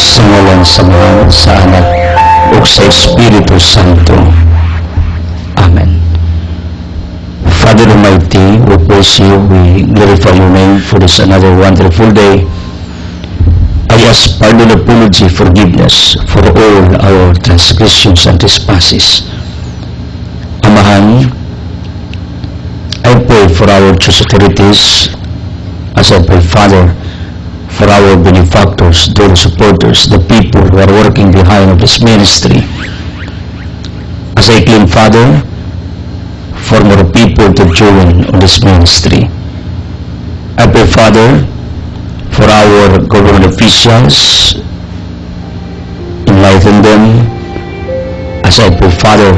Sa ngalan sa Ama, sa Anak, o sa Espiritu Santo. Amen. Father Almighty, we praise you, we glorify your name for this another wonderful day. I ask pardon, apology, forgiveness for all our transgressions and trespasses. Amahan, I pray for our church authorities, as I pray, Father, for our benefactors, those supporters, the people who are working behind of this ministry. As I claim, Father, for more people to join on this ministry. I pray, Father, for our government officials, enlighten them. As I pray, Father,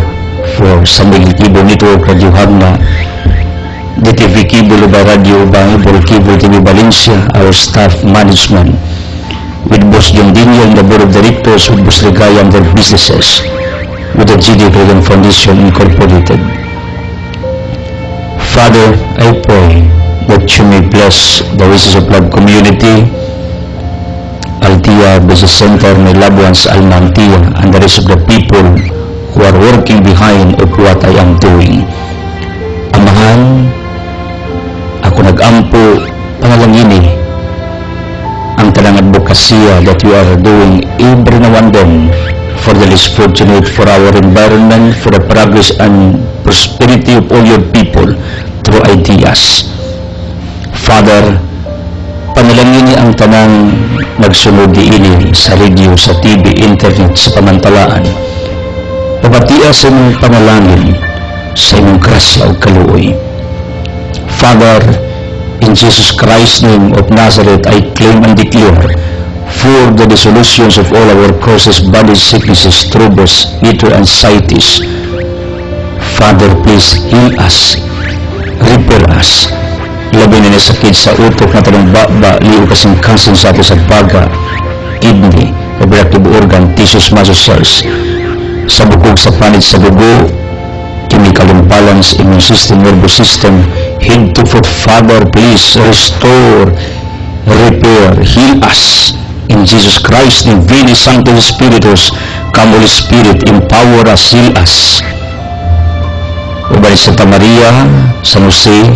for sa Miguel Cable Network, Radio Hagna, DTV Cable by Radio Bangibol Cable TV Valencia, our staff management, with Boss John Diniel, the Board of Directors, with Boss Regaya and their businesses, with the GD Freedom Foundation Incorporated. Father, I pray that you may bless the Voices of Love community, Altia Business Center, my loved ones, Almantia, and the rest of the people who are working behind of what I am doing. Amahan, ako nag-ampo panalangini ang tanang advokasya that you are doing every now and then for the less fortunate, for our environment, for the progress and prosperity of all your people through ideas. Father, panalangini ang tanang nagsunod diini sa radio, sa TV, internet, sa pamantalaan. Pabatia sa inyong panalangin, sa inyong grasya o kaluoy. Father, in Jesus Christ's name of Nazareth, I claim and declare for the dissolutions of all our causes, body sicknesses, troubles, iter and sighties. Father, please heal us, repair us. Labi na sakit sa utok na talong baba, liyo kasing kansin sa ato sa baga, kidney, reproductive organ, tissues, muscle cells, sa bukog, sa panit, sa dugo, chemical imbalance, immune system, nervous system, head to foot. Father, please restore, repair, heal us. In Jesus Christ, in Veni Sancti Spiritus, come Holy Spirit, empower us, heal us. Ubay Santa Maria, San Jose,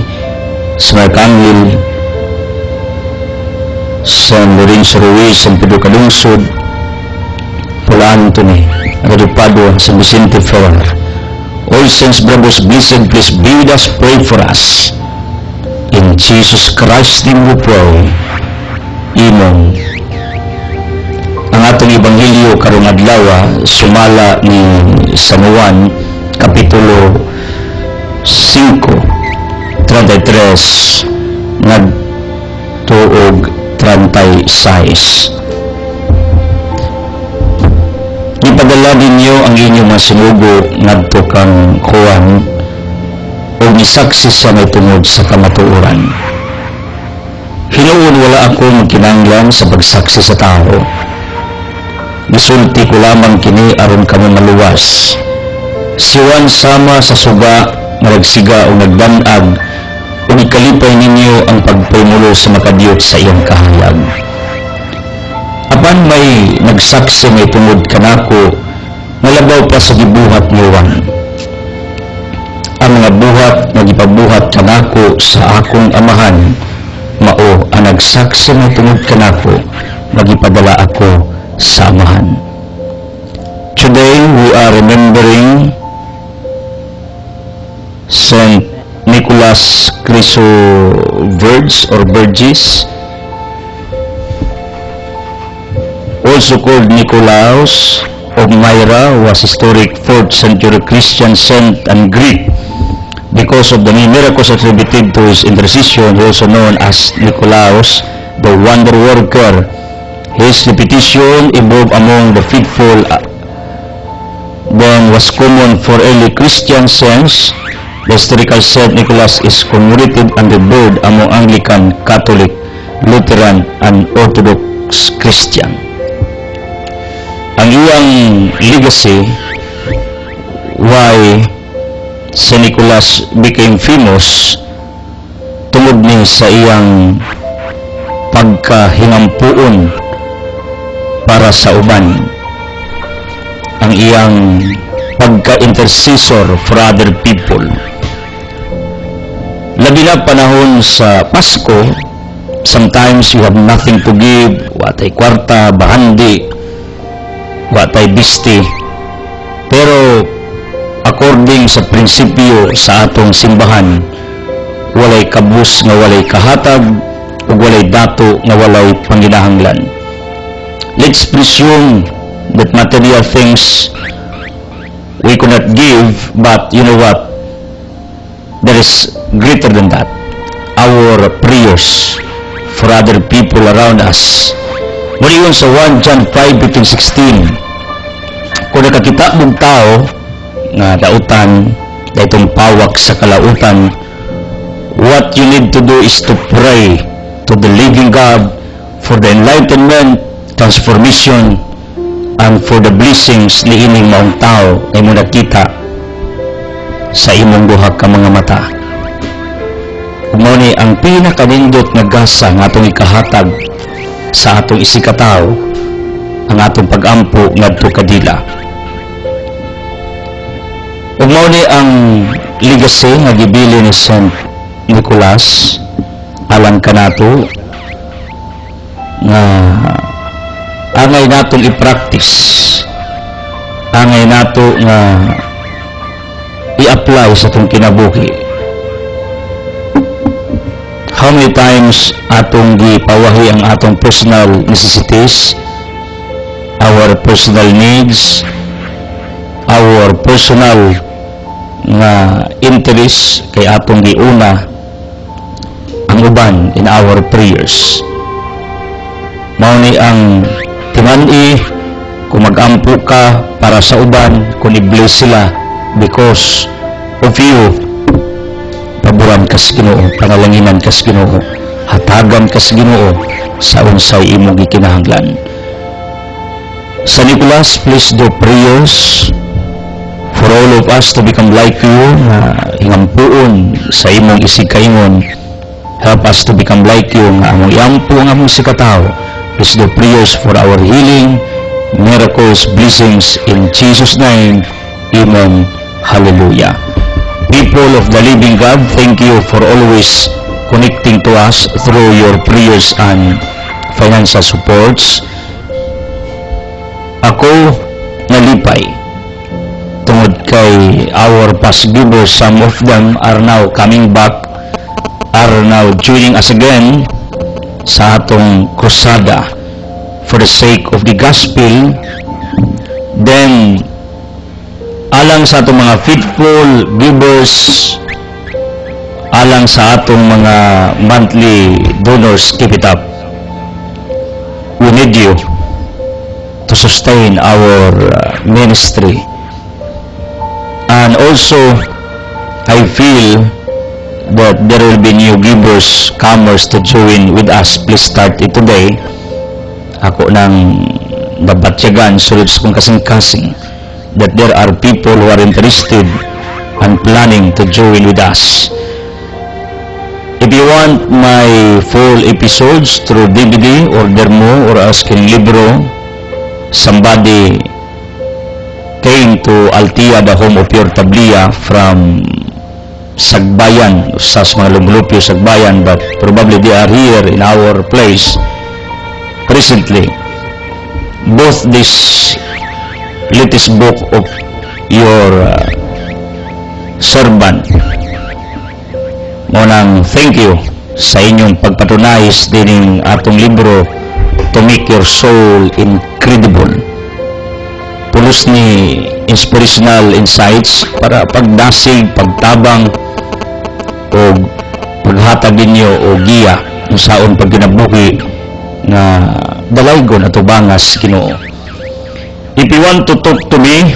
San Arcangel, San Lorenzo Ruiz, San Pedro Calungsod, Paul Anthony, Radio Padua, San Vicente Ferrer, all saints, brothers, blessed, please be with us, pray for us. In Jesus Christ's name we pray. Amen. Ang atong Ebanghelyo karong adlaw sumala ni San Juan, Kapitulo 5, 33, nagtuog 36. Ipadala ninyo ang inyong mga sinugo ngadto kang Juan o misaksi sa may tungod sa kamatuoran. Hinuon wala ako magkinanglan sa pagsaksi sa tao. Gisulti ko lamang kini aron kamo maluwas. Si Juan sama sa suga, nagsiga o nagdanag o ikalipay ninyo ang pagpumulo sa makadiyot sa iyang kahayag. Apan may nagsaksi may tungod kanako, nalabaw pa sa gibuhat ni Juan. Ang mga buhat na gipabuhat kanako sa akong amahan, mao ang nagsaksi may tungod kanako, magipadala ako sa amahan. Today we are remembering Saint Nicholas Chrysoverges or Verges, also called Nicolaus of Myra, was historic 4th century Christian saint and Greek. Because of the many miracles attributed to his intercession, he is also known as Nicolaus, the wonder worker. His reputation evolved among the faithful, then was common for early Christian saints. The historical Saint Nicholas is commemorated and revered among Anglican, Catholic, Lutheran, and Orthodox Christian. Ang iyang legacy, why Saint Nicholas became famous, tungod ni sa iyang pagkahingampuon para sa uban. Ang iyang pagka-intercessor for other people. Labi na panahon sa Pasko, sometimes you have nothing to give, watay kwarta, bahandi, watay bisti. Pero according sa prinsipyo sa atong simbahan, walay kabus nga walay kahatag, ug walay dato nga walay panginahanglan. Let's presume that material things we could not give, but you know what? There is greater than that. Our prayers for other people around us. Muli yun sa 1 John 5:15-16. Kung nakakita mong tao na dautan, na itong pawak sa kalautan, what you need to do is to pray to the living God for the enlightenment, transformation, and for the blessings ni ining maong tao ay mo nakita sa imong duha ka mga mata. Ug mao ni ang pinakanindot nga gasa nga atong ikahatag sa atong isikataw, ang atong pagampo ngadto kadila. Ug mao ni ang legacy nga gibili ni Saint Nicholas alang kanato nga angay natong i-practice, angay nato nga i-apply sa itong kinabuhi. How many times atong gipawahi ang atong personal necessities, our personal needs, our personal nga interest kay atong giuna ang uban in our prayers. Mao ni ang timani kung mag-ampo ka para sa uban, kung i-bless sila because of you, paboran kas Ginoo, pangalanginan kas Ginoo, hatagan kas Ginoo sa unsay imong gikinahanglan. Sa Nicholas, please do prayers for all of us to become like you, na hingampuon sa imong isikaingon. Help us to become like you, nga among iampo ang among sikataw. Please do prayers for our healing, miracles, blessings, in Jesus' name. Amen. Hallelujah. People of the living God, thank you for always connecting to us through your prayers and financial supports. Ako nalipay tungod kay our past givers. Some of them are now coming back, are now joining us again sa atong krusada for the sake of the gospel. Then alang sa atong mga faithful givers, alang sa atong mga monthly donors, keep it up. We need you to sustain our ministry. And also, I feel that there will be new givers, comers to join with us. Please start it today. Ako nang nabatyagan, sulod sa kong kasing-kasing, that there are people who are interested and planning to join with us. If you want my full episodes through DVD, order mo or ask in libro. Somebody came to Altia, the home of Pure Tablia, from Sagbayan, sa mga lumulupyo Sagbayan, but probably they are here in our place recently. Both this latest book of your servant, munang thank you sa inyong pagpatunayos dining atong libro, To Make Your Soul Incredible. Pulos ni inspirational insights para pagdasig, pagtabang o paghatag ninyo o giya kung saon pagkinabuhi na dalaygon at ubangas Ginoo. If you want to talk to me,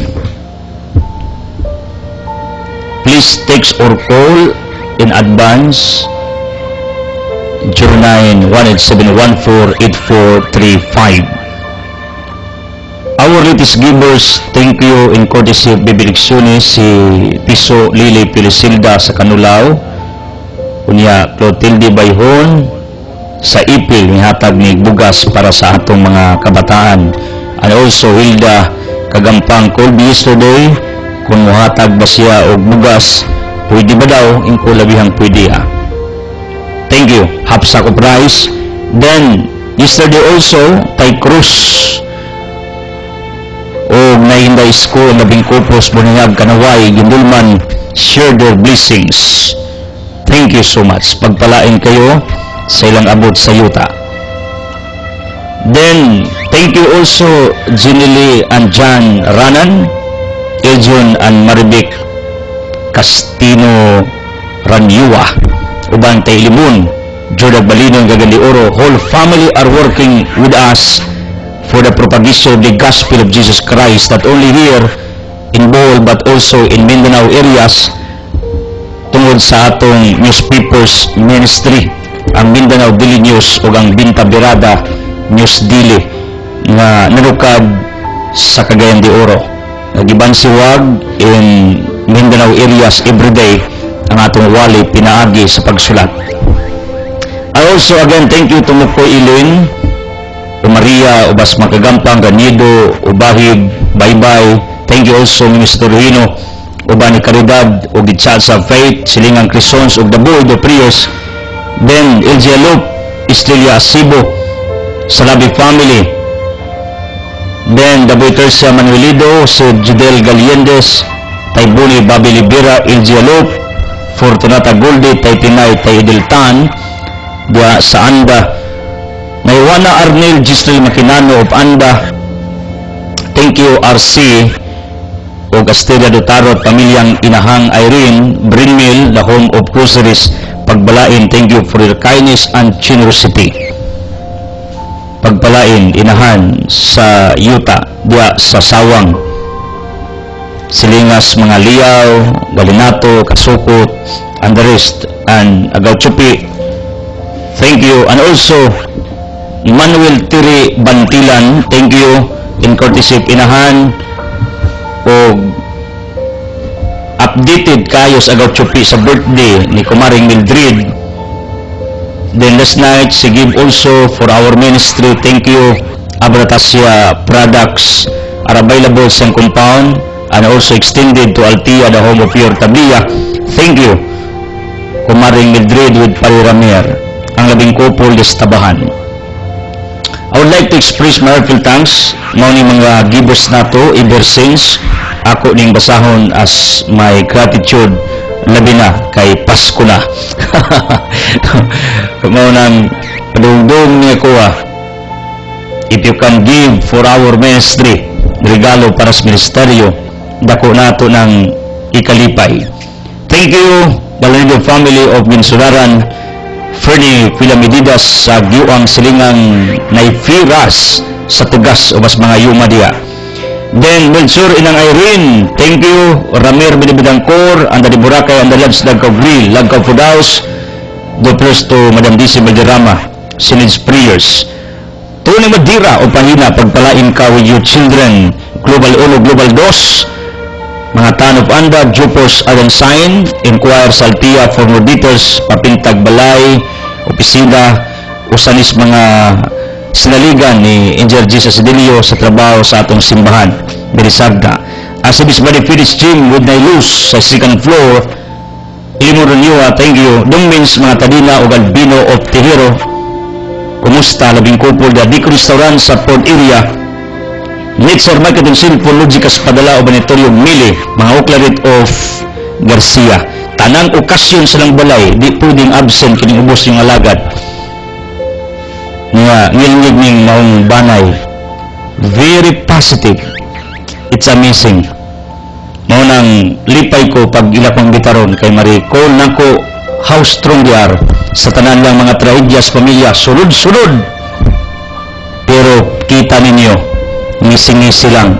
please text or call in advance 0917148435. Our latest givers, thank you in courtesy of Bibilicciones, si Piso Lili Pilisilda sa Canulao, unya Clotilde Bayhon, sa ipil ni hatag ni bugas para sa atong mga kabataan. And also Hilda Kagampang called me yesterday kung muhatag ba siya og bugas, pwede ba daw? Ingko labihang pwede Thank you. Half sack of rice. Then yesterday also kay Cruz o nainda school labing kupos buningag kanaway gindulman share their blessings. Thank you so much. Pagpalain kayo sa ilang abot sa yuta. Then, thank you also Jinili and John Ranan, Eljon and Maribik Castino Ranyua, Ubang Taylibun, Jordan Balino, Gagandi Oro. Whole family are working with us for the propagation of the gospel of Jesus Christ, not only here in Bohol but also in Mindanao areas tungod sa atong newspapers ministry, ang Mindanao Daily News o ang Binta Berada News Daily nga narukad sa Cagayan de Oro. Nagibansiwag in Mindanao areas everyday ang atong wali pinaagi sa pagsulat. I also again thank you to Mukoy Ilin, to Maria, Ubas Makagampang, Ganido, Ubahig, Baybay. Thank you also Minister Ruino, Ubani Caridad, o Gitsad sa Faith, Silingang Crisons, o Dabuy, the Prius. Then, Elgia Loop, Estrella Asibo, Salabi Family. Then, Dabuy Tercia Manuelido, si Judel Galiendes, Taybuni, Babi Libera, Elgia Loop, Fortunata Goldi, Taytinay, Taydiltan, Dia sa Anda, Naiwana Arnel, Gisrel Makinano of Anda. Thank you, RC, o Castilla Dutaro at pamilyang Inahang Irene, Brinmil, the home of groceries, Pagbalain. Thank you for your kindness and generosity. Pagbalain, Inahan sa Yuta, diya sa Sawang, Silingas, mga Liyaw, Galinato, Kasukot, and the rest, and Agaw Chupi. Thank you. And also Manuel Tiri Bantilan, thank you in courtesy of Inahan, o updated kayo sa Agaw Chupi sa birthday ni Kumaring Mildred. Then last night, she give also for our ministry. Thank you. Abratasya products are available sa compound and also extended to Altia, the home of your Tabia. Thank you, Kumaring Mildred with Pariramir, ang labing couple des Tabahan. I would like to express my heartfelt thanks mao ni mga givers nato ever since ako ning basahon as my gratitude labi na kay Pasko na. Mao nang padungdong niya ko if you can give for our ministry, regalo para sa ministeryo, dako nato ng ikalipay. Thank you, Balanido family of Binsularan, Fernie Filamedidas sa Giuang Silingang Naifiras sa Tugas o mas mga yuma diya. Then, Melsur Inang Irene, thank you. Ramir Binibidangkor, Anda di Boracay, Anda Labs, Lagkaw Grill, Lagkaw Fudaus, Doplos to Madam Disi Valderrama, Sinid's Prayers. Tony Madira o Pahina, pagpalain ka with your children, Global 1, Global 2, mga Tan of Anda, Jupos Alansain, Inquire Saltia for more details, Papintag Balay, Opisina, Usanis mga sinaligan ni Angel Jesus Adelio sa trabaho sa atong simbahan, Berisagda. Asibis Body Fitness Gym with Nailus sa second floor, Ilimo Ronyua, thank you. Dungmins mga Tadina o Galbino of Tejero, kumusta, labing kupol, the Dico Restaurant sa Port Area, Nitzer Market and Sinful, Logikas Padala o Banitorio Mili, mga Uklarit of Garcia. Tanang okasyon silang balay, di pwedeng absent kining ubos yung alagad. Nga, ngilingig ning maong banay. Very positive. It's amazing. Mao nang lipay ko pag ila kong gitaron kay Marie Cole nako how strong they are sa tanan lang mga tragedias pamilya, sulod-sulod. Pero kita ninyo, ngisi-ngisi lang.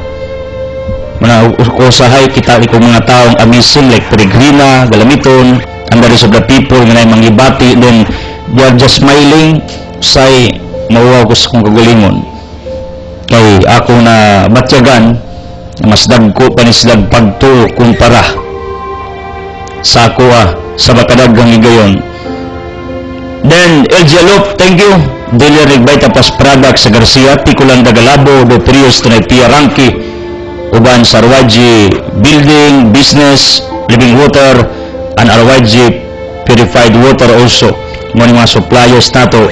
Mga usahay kita ko mga taong amazing like Peregrina, Galamiton, and the rest of the people nga na mangibati, then they are just smiling. Say, mauwaw ko sa kong kagalingon. Kay ako na batyagan, mas dagko pa ni silang pagtuo kumpara sa ako sa bakadagang igayon. Then, El Jalop, thank you. Dealer Nagbayta Pas Products sa Garcia, Tikulan Dagalabo, Do Prius, Tunay Pia Ranki, uban sa RYG Building, Business, Living Water, and RYG Purified Water also. Mga suppliers nato.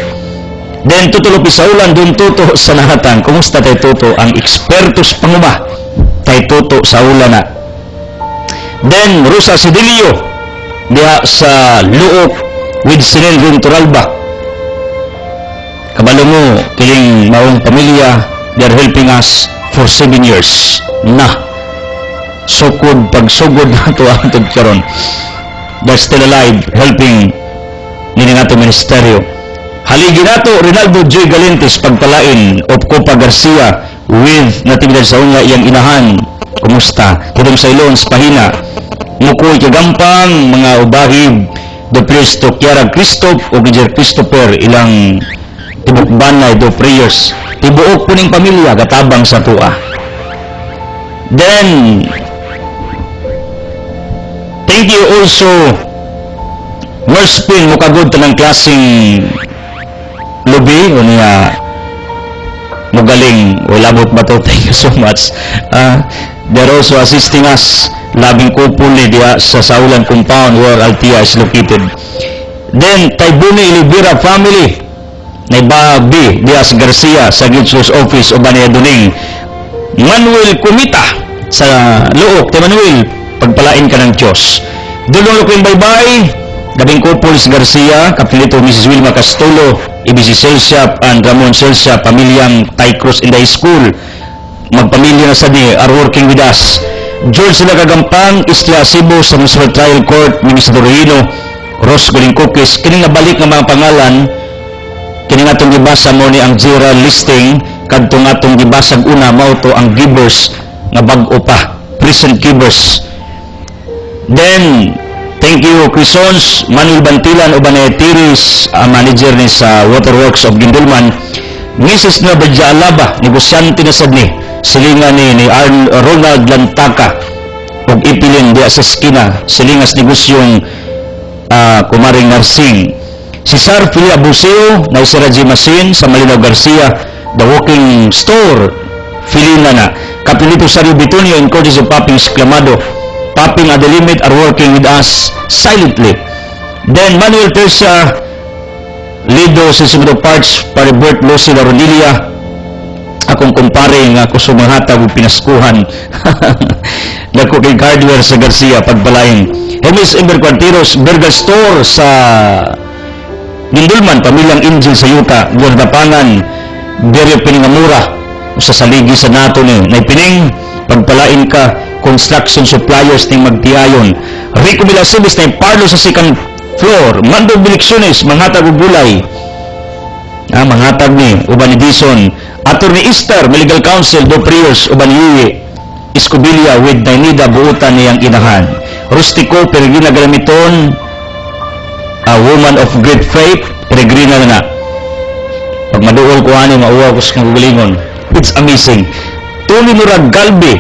Then, Tutulo Pisaulan, dun Tuto sa nahatan. Kumusta tayo Tuto? Ang ekspertos panguma tayo Tuto sa ulan na. Then, Rosa Sidilio, diha sa Luok with Sinel Turalba. Kabalo mo, kiling maong pamilya, they are helping us for 7 years. Na, sukod, pagsugod na ito ang karon. They're still alive, helping nini nato ministeryo. Haligi nato, Rinaldo Joy Galentes, pagpalain, Opcopa Garcia, with natimidad sa unya, iyang inahan. Kumusta? Tudong sa Ilons, Pahina. Mukoy Kagampang, mga ubahib, Do Pristo, Kiara Christoph, o Gijer Christopher, ilang tibok banay, Do Prayers. Tibuok po ning pamilya, katabang sa tua. Then, thank you also, Merspin, mukagod tanang klaseng lubi, o niya, magaling, labot ba to? Thank you so much. They're also assisting us, labing couple diya sa Saulan Compound where Altia is located. Then, Taibuni Ilibira family, Naibabi, Diaz Garcia, sa Gitsos Office, o Banaya Duning. Manuel Kumita, sa Luok, Manuel, pagpalain ka ng Diyos. Dulong ko yung bye-bye, labing couples Garcia, Kapilito Mrs. Wilma Castulo, EBC Selshap, and Ramon Selshap, pamilyang Thai Cruz in the school. Magpamilya na sa ni, are working with us. George Nagagampang, Isla Cebu, sa Municipal Trial Court, Ministro Dorino, Ros Guling Cookies, kining nabalik ng mga pangalan, kining atong gibasa mo ni ang Jira listing, kadtong atong gibasag una, mauto ang givers, nga bag-o pa, present givers. Then, thank you, Crisons, Manuel Bantilan, o Banay Tiris, manager ni sa Waterworks of Gindulman, Mrs. Nabadja Alaba, negosyante na sad ni, silingan ni Ronald Lantaka, o ipilin diya sa skina, silingas negosyong Kumaring Narsing. Si Sir Philip Abuseo, na isa Raji Masin, sa Malinaw Garcia, The Walking Store, Filina na. Kapilito Sario Bitonio, in courtesy of Paping Sklamado, Paping Adelimit are working with us silently. Then, Manuel Tercia, Lido, Sisimudo Parts, Paribert, Lucy, Laronilia, akong kumpare nga ako sumanghatag og pinaskuhan. Nako kay hardware sa Garcia, pagpalain. Hermes Ember Cuarteros, Burger Store sa Gindulman, pamilyang Angel sa Yuta, Gordapangan, Beryo Piningamura, sa saligi sa nato ni, naipining, pagpalain ka, construction suppliers ning magtiayon. Rico Milasibis na parlo sa second floor, Mando Biliksones, manghatag og gulay. Manghatag ni, uban ni Dison, Attorney Easter, Legal Counsel, Do Prius, uban ni Escobilia with Nainida, buutan niyang inahan. Rustico, Peregrina Galamiton, a woman of great faith, Peregrina na. Pag maduol ko ani, mauwa ko sa kagalingon. It's amazing. Tuli Murag Galbi,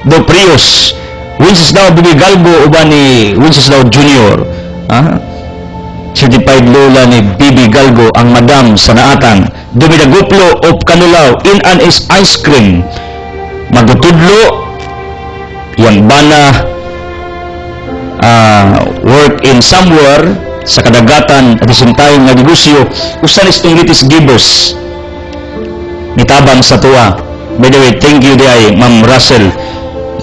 Do Prius, Wenceslao Bibi Galbo, uban ni Wenceslao Jr. Certified Lola ni Bibi Galgo, ang madam sa naatang. Dumidaguplo of Canulao, in an ice cream. Magutudlo, yang bana, work in somewhere, sa kadagatan, at isang tayong negosyo, usan itong litis givers. Nitabang sa tuwa. By the way, thank you day, Ma'am Russell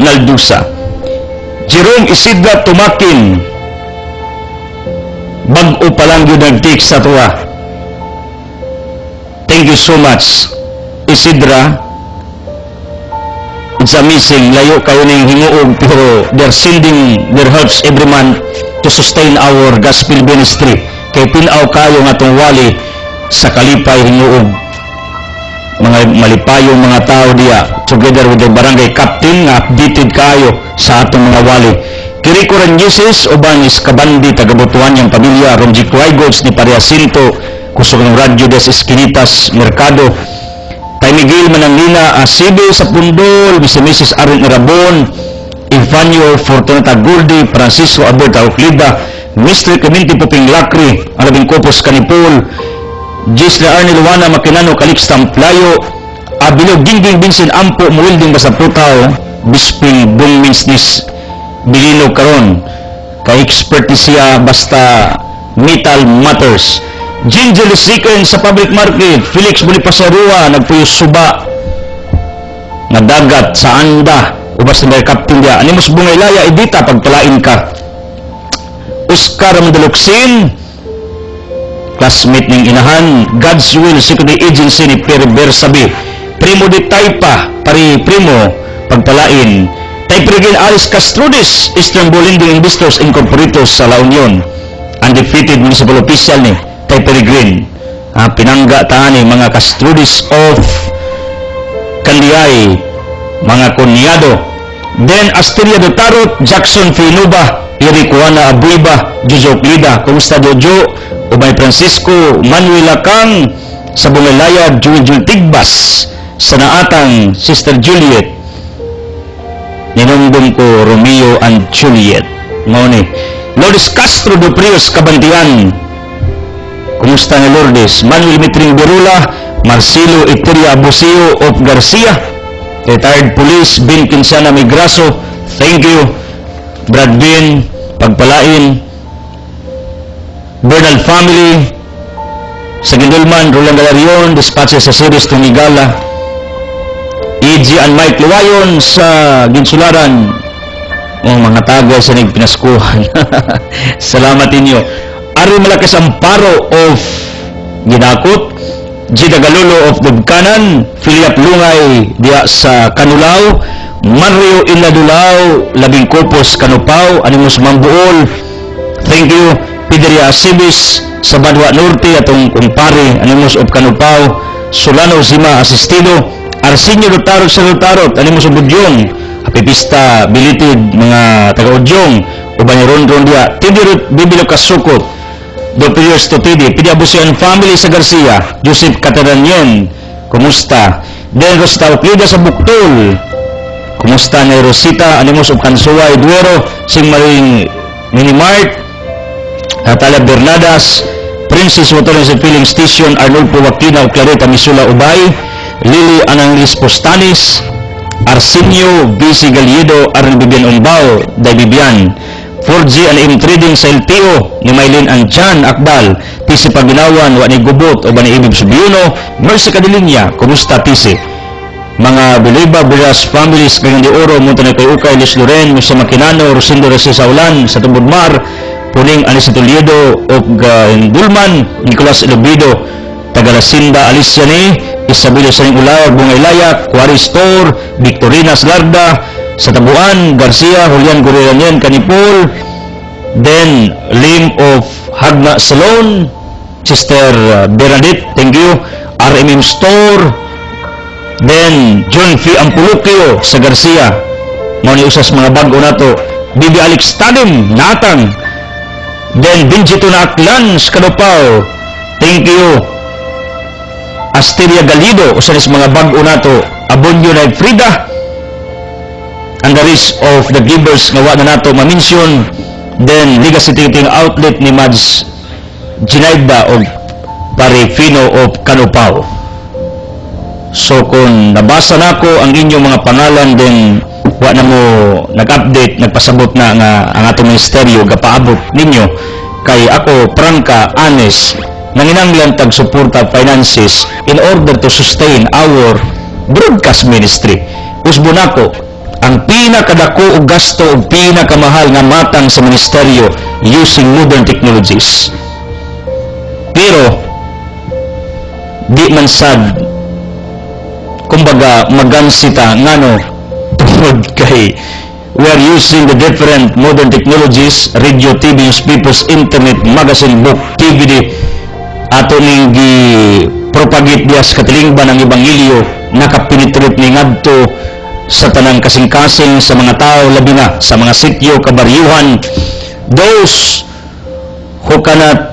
Naldusa. Jerome Isidra Tumakin, bag-o pa lang yun nag-take sa tuwa. Thank you so much, Isidra. It's amazing. Layo kayo ng hinguog, pero they're sending their helps every month to sustain our gospel ministry. Kay pinaw kayo nga itong wali sa kalipay hinguog. Mga malipayong mga tao diya, together with the barangay captain, nga updated kayo sa atong mga wali. Kiriko Ranyeses, Obanis Kabandi, tagabutuan niyang pamilya, Romjic Rygods ni Pariasinto, kusog ng Radyo des Esquinitas, Mercado, kay Miguel Mananina, Asibe sa Pundol, Mrs. Arin Irabon, Ivanio Fortunata Guldi, Francisco Alberta Oclida, Mr. Clemente Puping Lacri, ang labing kopos kanipol, Gisla Arnel Wana Makinano Calix Tamplayo, Abilog Gingging Vincent Ampo Muwilding Basaputaw, Bisping Bung Minsnis Bilino Karon, ka-expertise siya basta metal matters. Ginger Siken sa public market, Felix Bonipasarua nagpuyo suba nga dagat sa anda ubas na captain dia animos Bungaylaya edita pagpalain ka. Oscar Mandaluksin, classmate ning inahan, God's Will Security Agency ni Pierre Bersabe, Primo de Taipa pari Primo pagpalain. Tayprigin Alice Castrudis, Eastern Bolinding Investors Incorporated sa La Union, undefeated municipal official ni Tayprigin. Pinangga taan ni mga Castrudis of Kandiay, mga kunyado. Then Asteria de Tarot, Jackson Finuba, Eric Juana Abuiba, Jojo Plida, kumusta Jojo? Ubay Francisco, Manuel Lakang, sa Bungalaya, Jul Tigbas, sa naatang Sister Juliet, ninungdong ko Romeo and Juliet. Mauni. Lourdes Castro do Prios, Kabantian, kumusta ni Lourdes? Manuel Mitring Berula, Marcelo Iteria Abusio of Garcia, retired police, Bin Kinsana Migraso, thank you. Brad Bin, pagpalain. Bernal family, sa Gindulman, Roland Galarion, dispatches sa series Tunigala, E.G. and Mike Luwayon sa Ginsularan, mga tagay sa nagpinaskuhan. Salamat inyo. Ari Malakas Amparo of Ginakot, Gida Galulo of Dubkanan, Philip Lungay diya sa Kanulao, Mario Iladulao, Labing Kopos Kanupaw, Animus Mambuol, thank you. Pideria Asibis sa Badwa Norte, atong kumpare Animus of Kanupaw, Solano Zima Asistido, Arsenio Lutarot sa Lutarot, Animus of Budyong, Happy Pista Bilitid, mga taga-Udyong, Ubanyaron Rondia, Tidirut Bibilo Kasukot, Dr. Years Totidi, Pidiabusian Family sa Garcia, Joseph Cataranyen, kumusta? Den Rosta Uclida sa Buktol, kumusta na Rosita, Animus of Kansuay, Duero, Singmaring Minimart, Natalia Bernadas, Princess Motorin sa Filling Station, Arnold Puwakina, Clarita Misula Ubay, Lily Ananglis Postanis, Arsenio BC Galiedo, Arnold Bibian Umbao, Day Bibian, 4G and M Trading sa LTO, ni Maylin Anchan Akbal, Tisi Paginawan, Wani Gubot, o Bani Ibib Subiuno, Mercy Cadilinya, kumusta Tisi? Mga Biliba, Biras Families, Ganyan de Oro, Montanay Kay Ukay, Liz Loren, Musa Makinano, Rosindo Resi Saulan, sa Tubudmar, Puning Alicia Toledo of Dulman, Nicolas Elobido, Tagalasinda Alicia ni, Isabelo Saning Ulawag, Bungaylaya, Quarry Store, Victorinas Larda, sa Tabuan, Garcia, Julian Guriranyan, Kanipol, then Lim of Hagna Salon, Sister Bernadette, thank you, RMM Store, then John F. Ampulukio sa Garcia, mauni usas mga bago na to, Bibi Alex Tadim, Natang, then Benjito na Aklans, Kanupaw, thank you, Asteria Galido, usanis mga bago na to, Abonyo na Frida, and the rest of the givers nga wa na nato ma-mention, then Legacy Tingting Outlet ni Mads Ginaida o Parifino of Kanupaw. So kung nabasa na ko ang inyong mga pangalan, then wa na mo nag-update, nagpasabot na nga ang atong ministeryo gapaabot ninyo kay ako prangka honest nanginanglan tag suporta finances in order to sustain our broadcast ministry. Usbo nako ang pinakadako og gasto og pinakamahal nga matang sa ministeryo using modern technologies. Pero di man sad kumbaga magansita ngano tungod kay we are using the different modern technologies, radio, TV, newspapers, internet, magazine, book, DVD, ato ning gi-propagate diya sa katilingban ng Ebanghelyo, nakapenetrate ni ngadto sa tanang kasing-kasing sa mga tao, labi na sa mga sityo, kabaryuhan. Those who cannot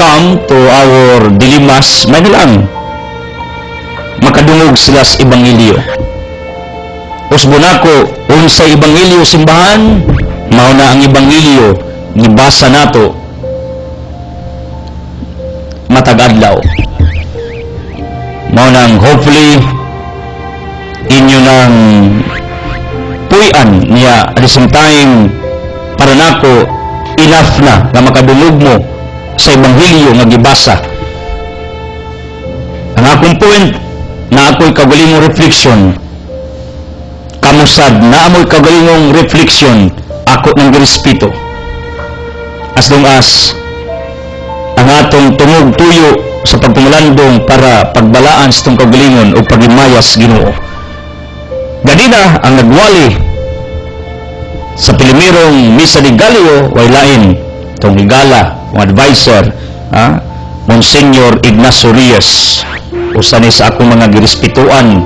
come to our dilemmas, may lang makadungog sila sa Ebanghelyo. Usbo nako unsay Ebanghelyo simbahan, mao na ang ebanghelyo gibasa nato matag adlaw. Mao nang hopefully inyo nang puy-an niya at the same time para nako enough na nga makadulog mo sa ebanghelyo nga gibasa. Ang akong point na ako'y kagalingong reflection, kamusad na amoy kagalingong reflection, ako nang girespeto. As long as ang atong tungog tuyo sa pagtumulandong para pagbalaan sa itong kagalingon o pagimayas Ginoo. Ganina ang nagwali sa Pilimirong Misa de Gallo, way lain itong higala, ang advisor, Monsignor Ignacio Reyes, usa ni sa akong mga girespetuan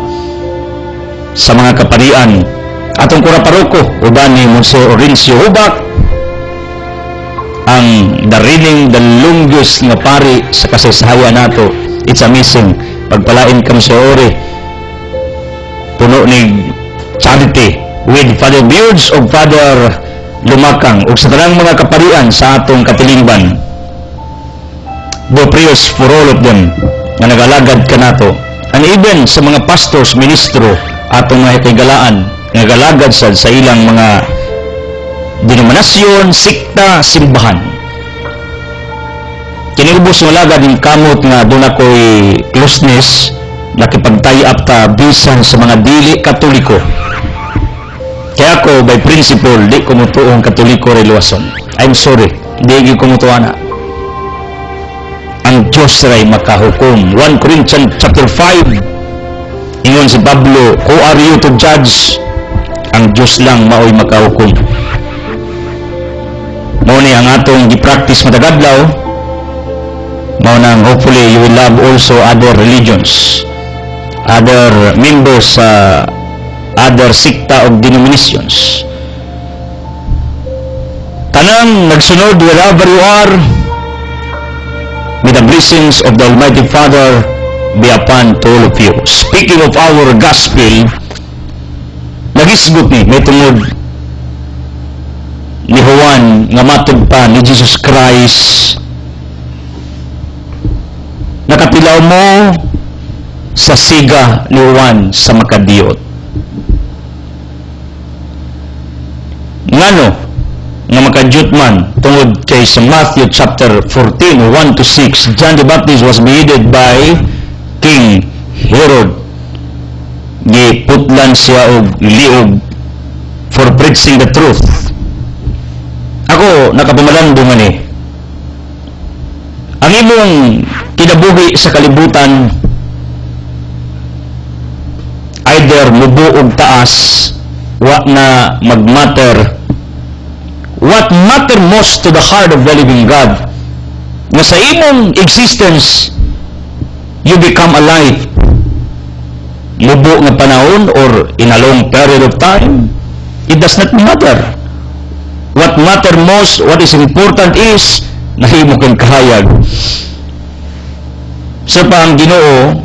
sa mga kaparian. Atong kura paroko, uban ni Monsignor Orencio Hubak, ang the reading the longest nga pari sa kasaysayan nato. It's amazing. Pagpalain kami sa ori, puno ni charity with Father Beards o Father Lumakang o sa tanang mga kaparian sa atong katilingban. Do prayers for all of them na nagalagad ka nato. And even sa mga pastors, ministro, atong mga hitigalaan, nagalagad sa ilang mga denominasyon, sikta, simbahan. Kinilubos nga lagad yung kamot nga doon ako'y closeness, nakipagtay-up ta bisan sa mga dili katoliko. Kaya ako, by principle, di kumutuong katoliko reluwason. I'm sorry, di kumutuan na. Ang Diyos ray makahukom. 1 Corinthians chapter 5, ingon si Pablo, who are you to judge? Ang Diyos lang mao'y makahukom. Mao ni ang atong gi-practice matagadlaw, mao nang hopefully you will love also other religions, other members sa other sikta of denominations. Tanang nagsunod wherever you are, may the blessings of the Almighty Father be upon to all of you. Speaking of our gospel, nagisgot ni may tungod ni Juan nga matod pa ni Jesus Christ, nakatilaw mo sa siga ni Juan sa makadiyot. Ngano nga makadiyot man tungod kay sa Matthew chapter 14 1 to 6, John the Baptist was beheaded by King Herod. Giputlan siya og liog for preaching the truth. Ako, nakapumalando man eh. Ang imong kinabuhi sa kalibutan, either mubo og taas, wa na magmatter. What matter most to the heart of the living God, na sa imong existence, you become alive. Mubo nga panahon or in a long period of time, it does not matter. What matter most, what is important is nahimo kang kahayag. Sa pang Ginoo,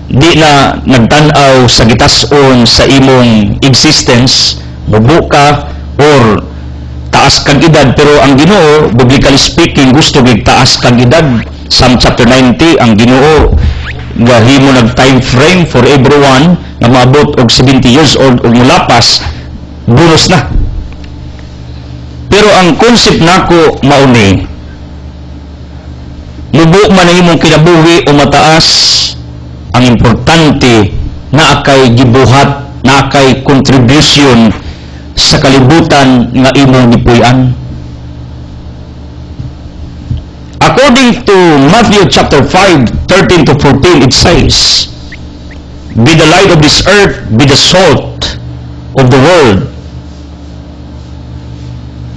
di na nagtanaw sa gitason sa imong existence, mubo ka or taas kang edad, pero ang Ginoo, biblically speaking, gusto gig taas kang edad. Psalm chapter 90, ang Ginoo gahimo nag time frame for everyone na maabot og 70 years old og mulapas, bonus na. Pero ang concept nako mauni, mubo man ang imong kinabuhi o mataas, ang importante na akay gibuhat, na akay contribution sa kalibutan nga imong gipuy-an. According to Matthew chapter 5, 13 to 14, it says, be the light of this earth, be the salt of the world.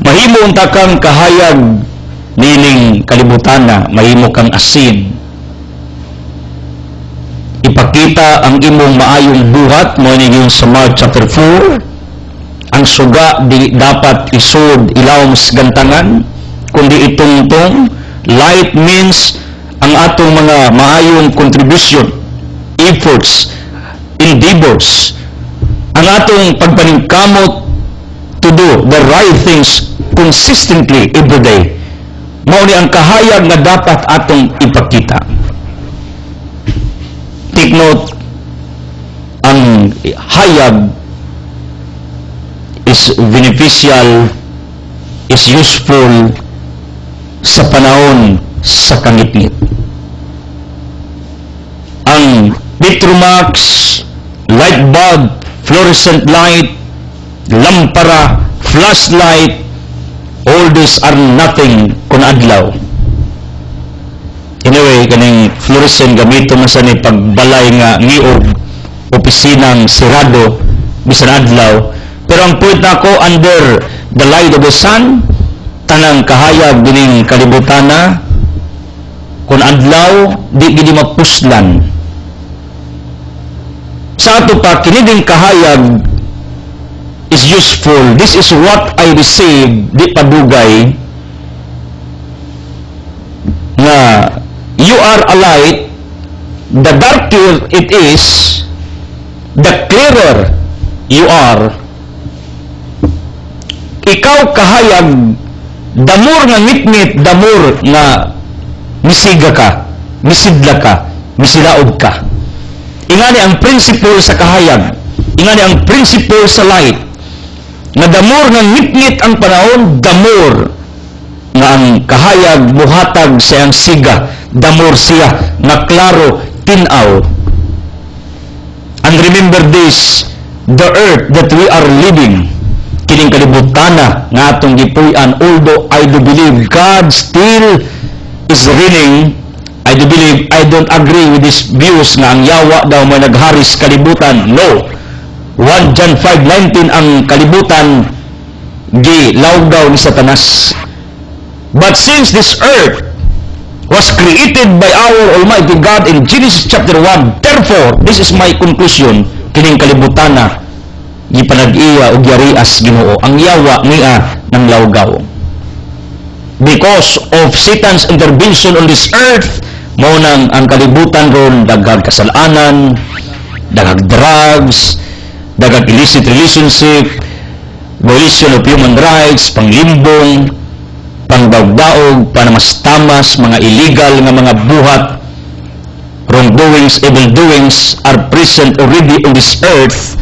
Mahimo unta kang kahayag nining kalibutan na, mahimo kang asin. Ipakita ang imong maayong buhat, mo yung sa Mark chapter 4, ang suga di dapat isud ilawom sa gantangan, kundi itungtong. Light means ang atong mga maayong contribution, efforts, endeavors, ang atong pagpaningkamot to do the right things consistently every day. Mao ni ang kahayag nga dapat atong ipakita. Take note, ang hayag is beneficial, is useful sa panahon sa kangitngit. Ang Petromax, light bulb, fluorescent light, lampara, flashlight, all these are nothing kun adlaw. Anyway, kaning fluorescent gamito man sa ni pagbalay nga ngiog opisinang sirado bisan adlaw. Pero ang point nako, under the light of the sun, tanang kahayag dining kalibutana kun adlaw di gid mapuslan. Sa ato pa kini ding kahayag is useful. This is what I received, di padugay na you are a light, the darker it is, the clearer you are. Ikaw kahayag, the more nga ngitngit, the more nga misiga ka, misidla ka, misilaog ka. Ingani ang principle sa kahayag, ingani ang principle sa light, na the more nga ngitngit ang panahon, the more nga ang kahayag buhatag sa iyang siga, the more siya nga klaro tinaw. And remember this, the earth that we are living, kining kalibutana nga atong gipuy-an, although I do believe God still is reigning, I do believe, I don't agree with these views nga ang yawa daw may nagharis kalibutan. No. 1 John 5:19 ang kalibutan gilawg daw ni Satanas. But since this earth was created by our Almighty God in Genesis chapter 1, therefore, this is my conclusion, kining kalibutana gipanag-iya og yarias Ginoo, ang yawa niya ng lawgaw. Because of Satan's intervention on this earth, mao nang ang kalibutan ron daghang kasalanan, daghang drugs, daghang illicit relationship, violation of human rights, panglimbong, pangdaog-daog, panamastamas, mga illegal nga mga buhat, wrongdoings, evil doings are present already on this earth.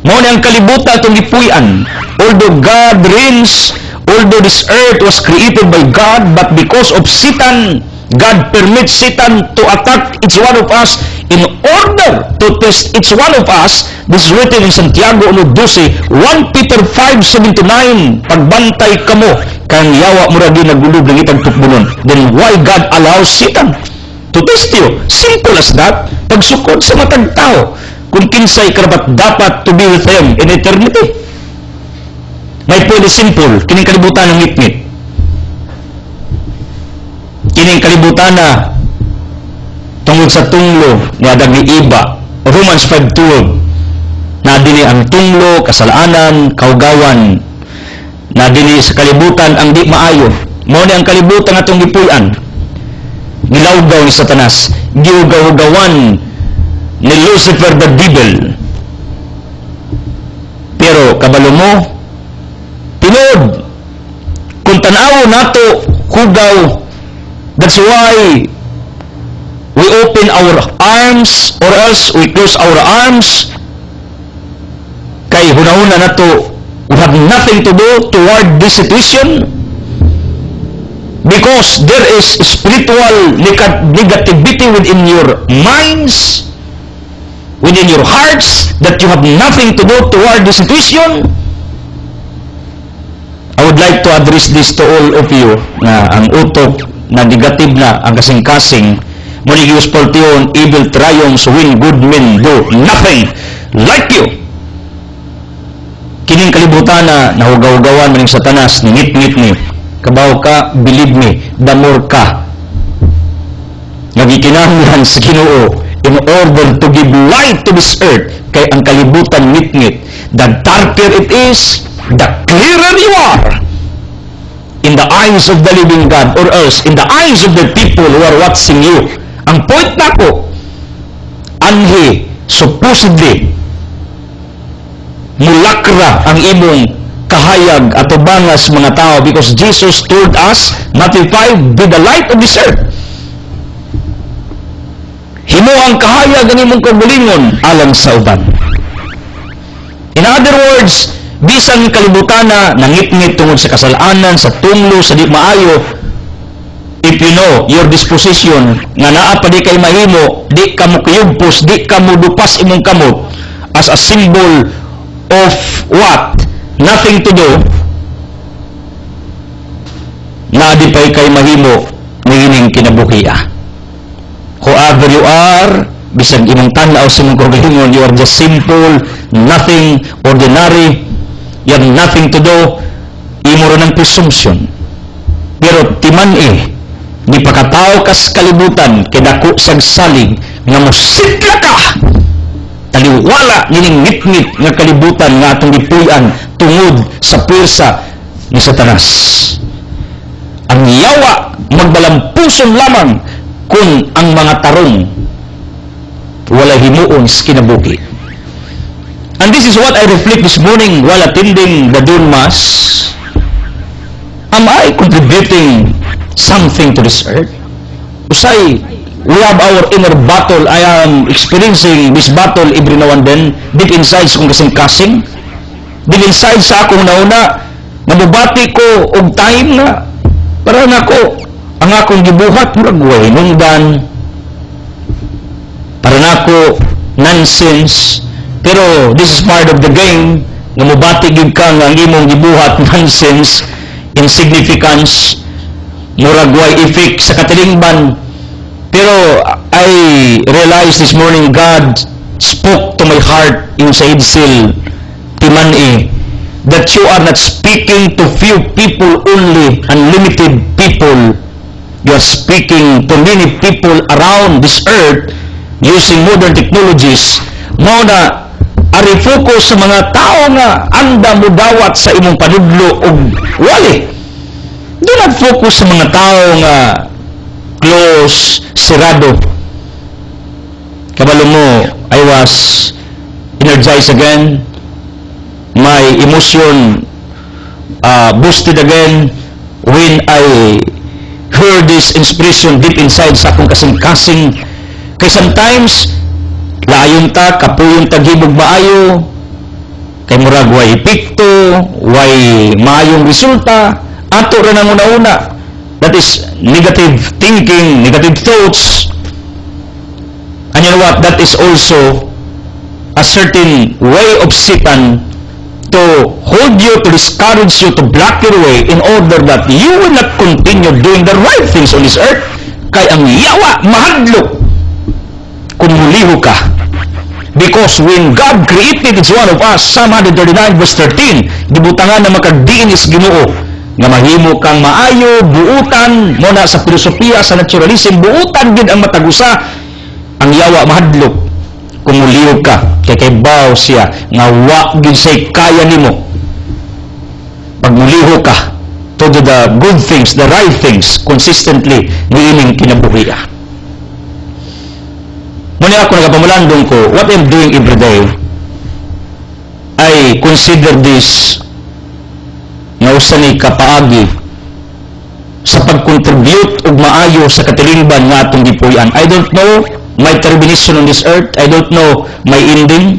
Mao ni ang kalibutan itong gipuy-an. Although God reigns, although this earth was created by God, but because of Satan, God permits Satan to attack each one of us in order to test each one of us. This is written in Santiago 1:12, 1 Peter 5:7-9, pagbantay kamo kang yawa mura din nagulog ng itang tukbunon. Then why God allows Satan to test you? Simple as that. Pagsukod sa matag tao, kung kinsay karapat dapat to be with Him in eternity. May pwede simple, kining kalibutan ng ngit-ngit. Kining kalibutan na tungod sa tunglo nga dagniiba. Romans 5:12, na dini ang tunglo, kasalanan, kaugawan, na dini sa kalibutan ang di maayo. Mao ni ang kalibutan atong gipuy-an, gilawgaw ni Satanas, giugaw-gawan ni Lucifer the devil. Pero kabalo mo, tinuod, kung tanaw nato hugaw. That's why we open our arms or else we close our arms. Kay hunahuna na to, we have nothing to do toward this situation. Because there is spiritual negativity within your minds, within your hearts, that you have nothing to do toward this situation. I would like to address this to all of you na ang utok na negative na ang kasing-kasing muli giuspoltion, evil triumphs when good men do nothing like you. Kining kalibutan na nahugaw-gawan maning Satanas, ningit-ngit ni kabaw ka, believe me, the more ka nagikinahanglan sa Ginoo in order to give light to this earth. Kay ang kalibutan ngit-ngit, the darker it is, the clearer you are in the eyes of the living God, or else in the eyes of the people who are watching you. Ang point nako, anhi supposedly mulakra ang imong kahayag ato bangas mga tao, because Jesus told us, Matthew 5, be the light of this earth. Himo ang kahayag ang imong kaugalingon alang sa uban. In other words, bisan kalibutan na nangit-ngit tungod sa kasalanan, sa tunglo, sa di maayo, if you know your disposition nga naa pa di kay mahimo, di ka mo kuyugpos, di ka mo dupas imong kamot as a symbol of what? Nothing to do, na di pa kay mahimo niining kinabuhiya. Whoever you are, bisag imong tanaw sa imong kaugalingon, you are just simple, nothing, ordinary, you have nothing to do, imo ro ng presumption. Pero timan di pagkatao kas kalibutan, kidako sag salig, nga musitla ka, taliwala nining ngit-ngit nga kalibutan nga atong gipuy-an tungod sa pwersa ni Satanas. Ang yawa magbalampuson lamang kung ang mga tarong wala himuon sa kinabuhi. And this is what I reflect this morning while attending the dawn mass. Am I contributing something to this earth? Usay, we have our inner battle. I am experiencing this battle every now and then, deep inside sa kong kasing-kasing, deep inside sa akong nauna, nabubati ko og time na, para na ko, ang akong gibuhat, murag way nungdan, para na ko, nonsense, pero this is part of the game, nga mubati gid ka nga ang imong gibuhat, nonsense, insignificance, murag way effect sa katilingban. Pero I realized this morning, God spoke to my heart inside still, timan that you are not speaking to few people only, unlimited people. You are speaking to many people around this earth using modern technologies. Mao na ari focus sa mga tao nga anda mo dawat sa imong panudlo og wali. Do not focus sa mga tao nga close, sirado. Kabalo mo, I was energized again. My emotion boosted again when I heard this inspiration deep inside sa akong kasing-kasing. Kay sometimes, layon ta, kapuyon ta gibog maayo, kay murag way epekto, way maayong resulta, ato rin ang una-una. That is negative thinking, negative thoughts. And you know what? That is also a certain way of Satan to hold you, to discourage you, to block your way in order that you will not continue doing the right things on this earth. Kay ang yawa, mahadlok kung muliho ka. Because when God created each one of us, Psalm 139 verse 13, gibutangan na makagdiin is Ginoo, nga mahimo kang maayo, buutan, muna sa filosofiya, sa naturalism, buutan din ang matagusa, ang yawa, mahadlok kung mulihog ka, kay baw siya, nga wa gid say kaya nimo. Pag mulihog ka, to do the good things, the right things, consistently, niining kinabuhiya. Muna ako nagapamulandong ko, what I'm doing every day, I consider this nga usa ni kapaagi sa pag-contribute ug maayo sa katilingban nga atong gipuy-an. I don't know my termination on this earth. I don't know my ending.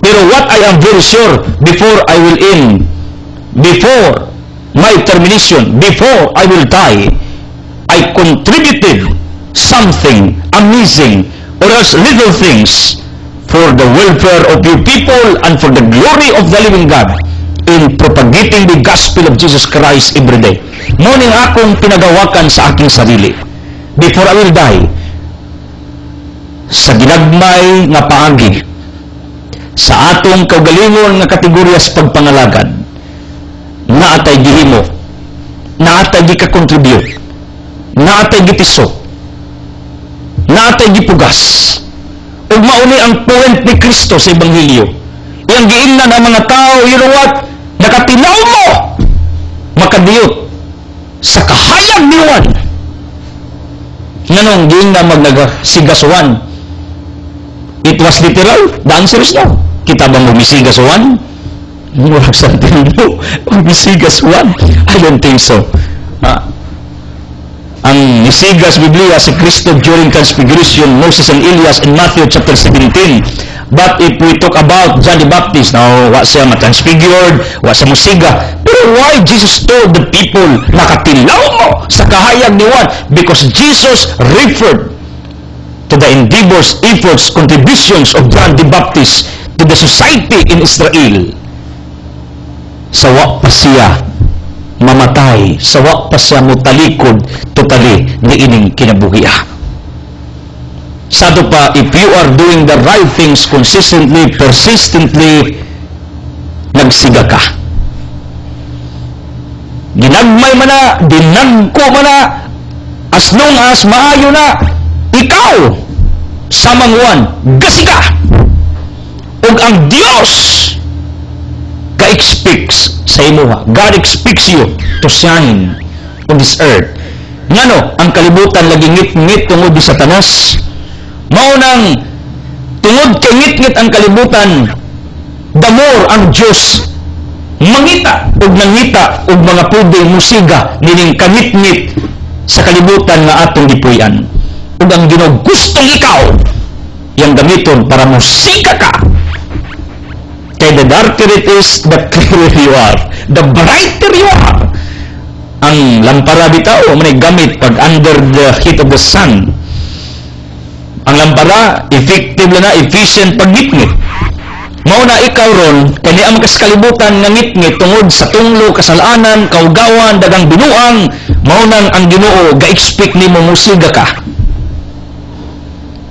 Pero what I am very sure, before I will end, before my termination, before I will die, I contributed something amazing or else little things for the welfare of you people and for the glory of the living God in propagating the gospel of Jesus Christ every day. Muning akong pinagawakan sa aking sarili before I will die, sa ginagmay nga paagi sa atong kaugalingon nga kategorya sa pagpangalagad, naatay gihimo, naatay gika-contribute, naatay gipiso, naatay gipugas, ug mauni ang point ni Kristo sa Ebanghelyo. Iyang giingnan ang mga tao, you know what? Nakatinaw mo, makadiyot sa kahayag ni Juan. Nganong giingnan magnagasigaswan? It was literal. The answer is no. Kita ba mo misigaswan? Murag sa tino, ang bisigas one. I don't think so. Ang nisigas Biblia si Kristo during Transfiguration, Moses and Elias in Matthew chapter 17. But if we talk about John the Baptist, now, wa siya matransfigured, wa siya musiga. Pero why Jesus told the people, nakatilaw mo sa kahayag ni Juan? Because Jesus referred to the endeavors, efforts, contributions of John the Baptist to the society in Israel. Sawa pa siya mamatay, sawa pa siya mutalikod totally ni ining kinabuhi. Sado pa, if you are doing the right things consistently, persistently, nagsiga ka. Ginagmay man na, dinagko man na, as long as maayo na, ikaw, samangwan, gasiga. Ug ang Dios ka-expects sa imuha. God expects you to shine on this earth. Ngano, ang kalibutan lagi ngit-ngit tungod di Satanas. Maunang tungod kay ngit-ngit ang kalibutan, the more ang Diyos mangita ug nangita ug mga puding musiga nining kangit-ngit sa kalibutan nga atong gipuy-an. Ug ang Ginoo gustong ikaw yang gamiton para musika ka. Kay the darker it is, the clearer you are, the brighter you are. Ang lampara bitaw manay gamit pag under the heat of the sun. Ang lampara effective na, efficient pag ngit-ngit. Mao na ikaw ron kani ang kalibutan nga ngit-ngit tungod sa tunglo, kasalanan, kaugawan, dagang binuang. Mao nang ang Ginoo ga-expect nimo musiga ka.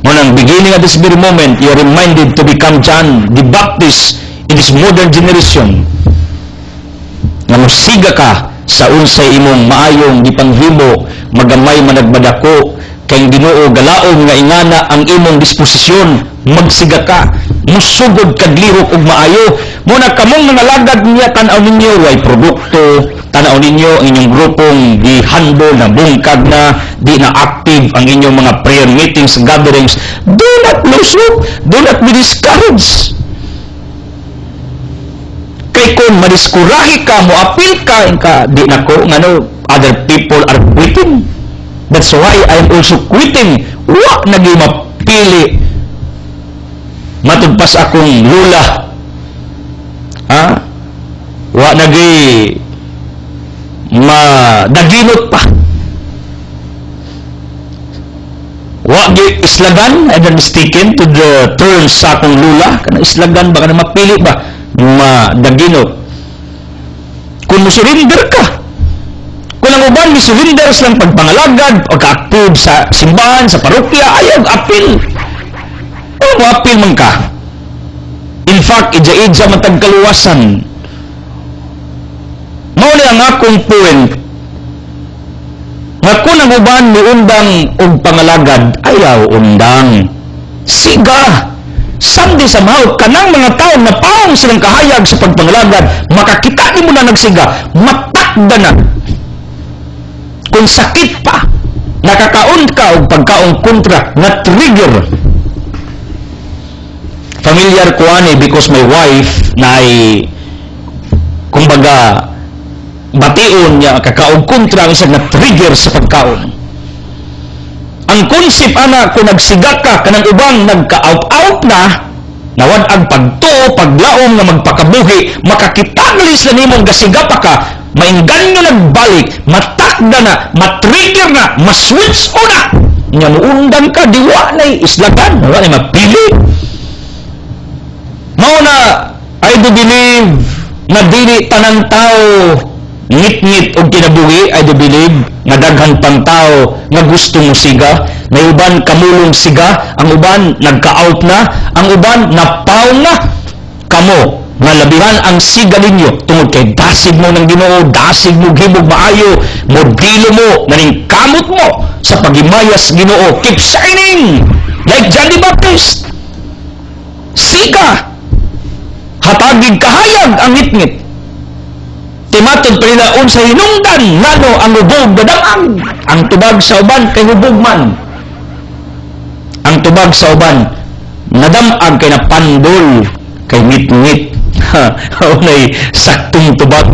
Mao nang beginning at this very moment you are reminded to become John the Baptist in this modern generation. Nga musiga ka sa unsay imong maayong gipanghimo, magamay managmadako kay Ginoo galaom nga ingana ang imong disposisyon, magsiga ka, musugod kag lihok ug maayo. Muna kamong mga lagad niya, tanaw ninyo way produkto, tanaw ninyo ang inyong grupong gihandle na bungkag na, di na active ang inyong mga prayer meetings, gatherings. Do not lose hope, do not be discouraged. Kay kung madiskurahi ka, moapil ka, di na ko, ngano, other people are quitting. That's why I am also quitting. Wa naging mapili. Matugpas akong lula. Wa naging madaginot pa. Wa gi islagan, I'm not mistaken to the terms sa akong lula. Kana islagan ba, kana mapili ba? Madaginot. Kung musurrender ka, kung ang uban misulinder silang pagpangalagad o ka-active sa simbahan, sa parokya, ayaw apil. O apil man ka. In fact, idya-idya matagkaluwasan. Mauli ang akong point nga kung ang uban miundang og pangalagad, ayaw undang. Siga! Sandi sa mahal, kanang mga tao na paong silang kahayag sa pagpangalagad, makakita ni mo na nagsiga, matakda na. Kung sakit pa, nakakaon ka o pagkaong kontra na trigger. Familiar ko ani because my wife na ay kumbaga bation niya kakaong kontra isang na trigger sa pagkaon. Ang concept ana kung nagsiga ka kanang ubang nagka-out na nawad ang pagtuo, paglaom nga magpakabuhi, makakita ngalis na nimong gasiga pa ka, mainganyo nagbalik, matakda na, matrigger na, maswitch o na. Nya muundan ka, diwa na'y islagan, wala na'y mapili. Mao na, I do believe na dili tanang tao ngit-ngit o kinabuhi, I do believe na daghang pang tao nga gusto mo siga, na uban kamulong siga, ang uban nagka-out na, ang uban napaw na, kamo nga labihan ang siga ninyo tungod kay dasig mo ng Ginoo, dasig mo gibog maayo, modelo mo naning kamot mo sa pagimayas Ginoo. Keep shining like John the Baptist. Siga, hatagig kahayag ang ngit-ngit. Timatod pa nila sa hinungdan ngano ang hubog dadamang. Ang tubag sa uban kay hubog man. Ang tubag sa uban nadamag kay napandol kay ngit-ngit. Unay saktong tubag,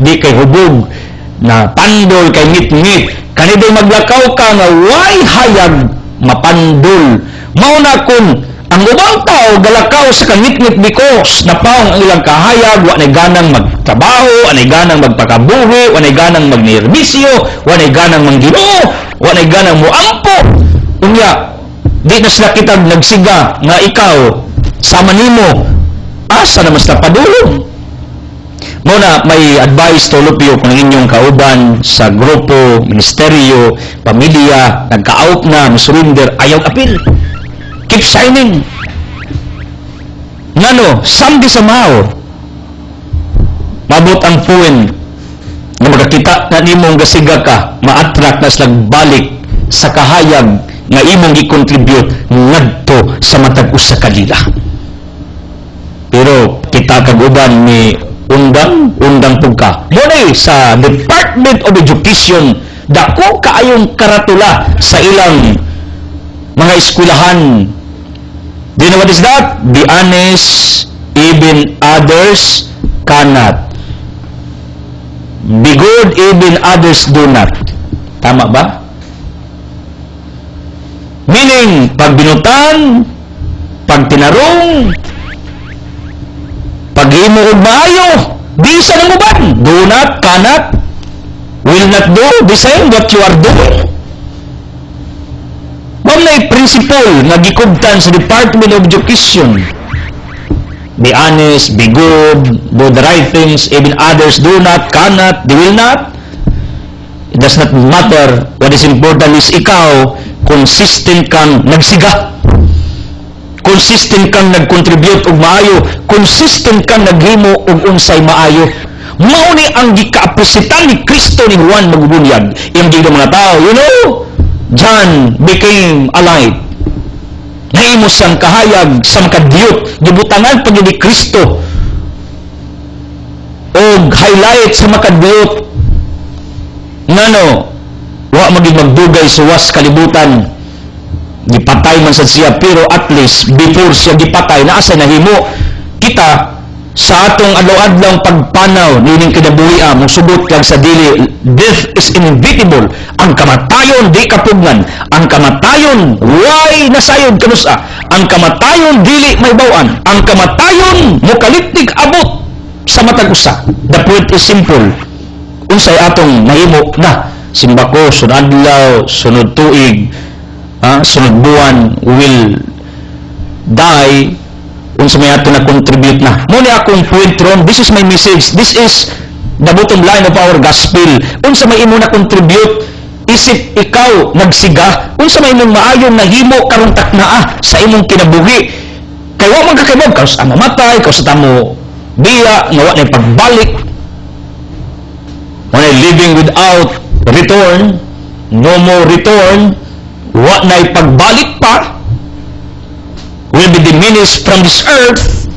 di kay hubog, na pandol kay ngit-ngit. Kaniday maglakaw ka nga way hayag mapandol. Mauna kun ang ubang tao galakaw sa kangit-ngit because napaong ang ilang kahayag, wa nay ganang magtrabaho, wa nay ganang magpakabuhi, wa nay ganang magnerbisyo, wa nay ganang mangginoo, wa nay ganang muampo. Unya, di na sila kitag nagsiga nga ikaw sama nimo, asa na mas napadulong. Muna, may advice to all of you kung inyong kauban sa grupo, ministeryo, pamilya, nagka-out na, surrender, ayaw apil. Keep shining. Ngano, samdi sa mao, mabot ang puwen na magkakita na nimong gasiga ka, ma-attract na silang balik sa kahayag nga imong i-contribute ngadto sa matag usa ka dila. Pero kita kaguban ni undang pugka. Muna sa Department of Education, dako kaayong karatula sa ilang mga eskwelahan. Do you know what is that? Be honest, even others cannot. Be good, even others do not. Tama ba? Meaning, pag binutan, pag tinarong, paghimo og maayo, di sa nang uban. Do not, cannot, will not do the same what you are doing. Walay principle nga gikubtan sa Department of Education. Be honest, be good, do the right things, even others do not, cannot, they will not. It does not matter. What is important is ikaw, consistent kang nagsiga. Consistent kang nag-contribute og maayo. Consistent kang naghimo og unsay maayo. Mao ni ang gikaapresitan ni Kristo ni Juan magbunyag. Iyang giga mga tao, you know, John became alive. Naimo siyang kahayag sa makadiyot. Gibutangan pag ni Kristo. Og highlight sa makadiyot. Ngano, wa maging magdugay sa was kalibutan. Gipatay man sa siya, pero at least before siya gipatay, naasa nahimo kita sa atong adlaw-adlaw pagpanaw nining kinabuhi mong sugot kag sa dili. Death is inevitable. Ang kamatayon di kapugnan. Ang kamatayon way nasayod kanusa. Ang kamatayon dili may bawan. Ang kamatayon mukaliptig abot sa matag usa. The point is simple. Unsay atong nahimo na simba ko sunod adlaw, sunod tuig, sunod buwan will die. Unsa may ato na contribute na. Muna akong point ron, this is my message. This is the bottom line of our gospel. Unsa may imo na contribute, isip ikaw nagsiga. Unsa may imong maayong nahimo karong taknaa sa imong kinabuhi. Kay wa man kakibog kaus ang mamatay, kaus tamo biya nga wa na pagbalik. When living without return, no more return, wa na pagbalik pa, will be diminished from this earth.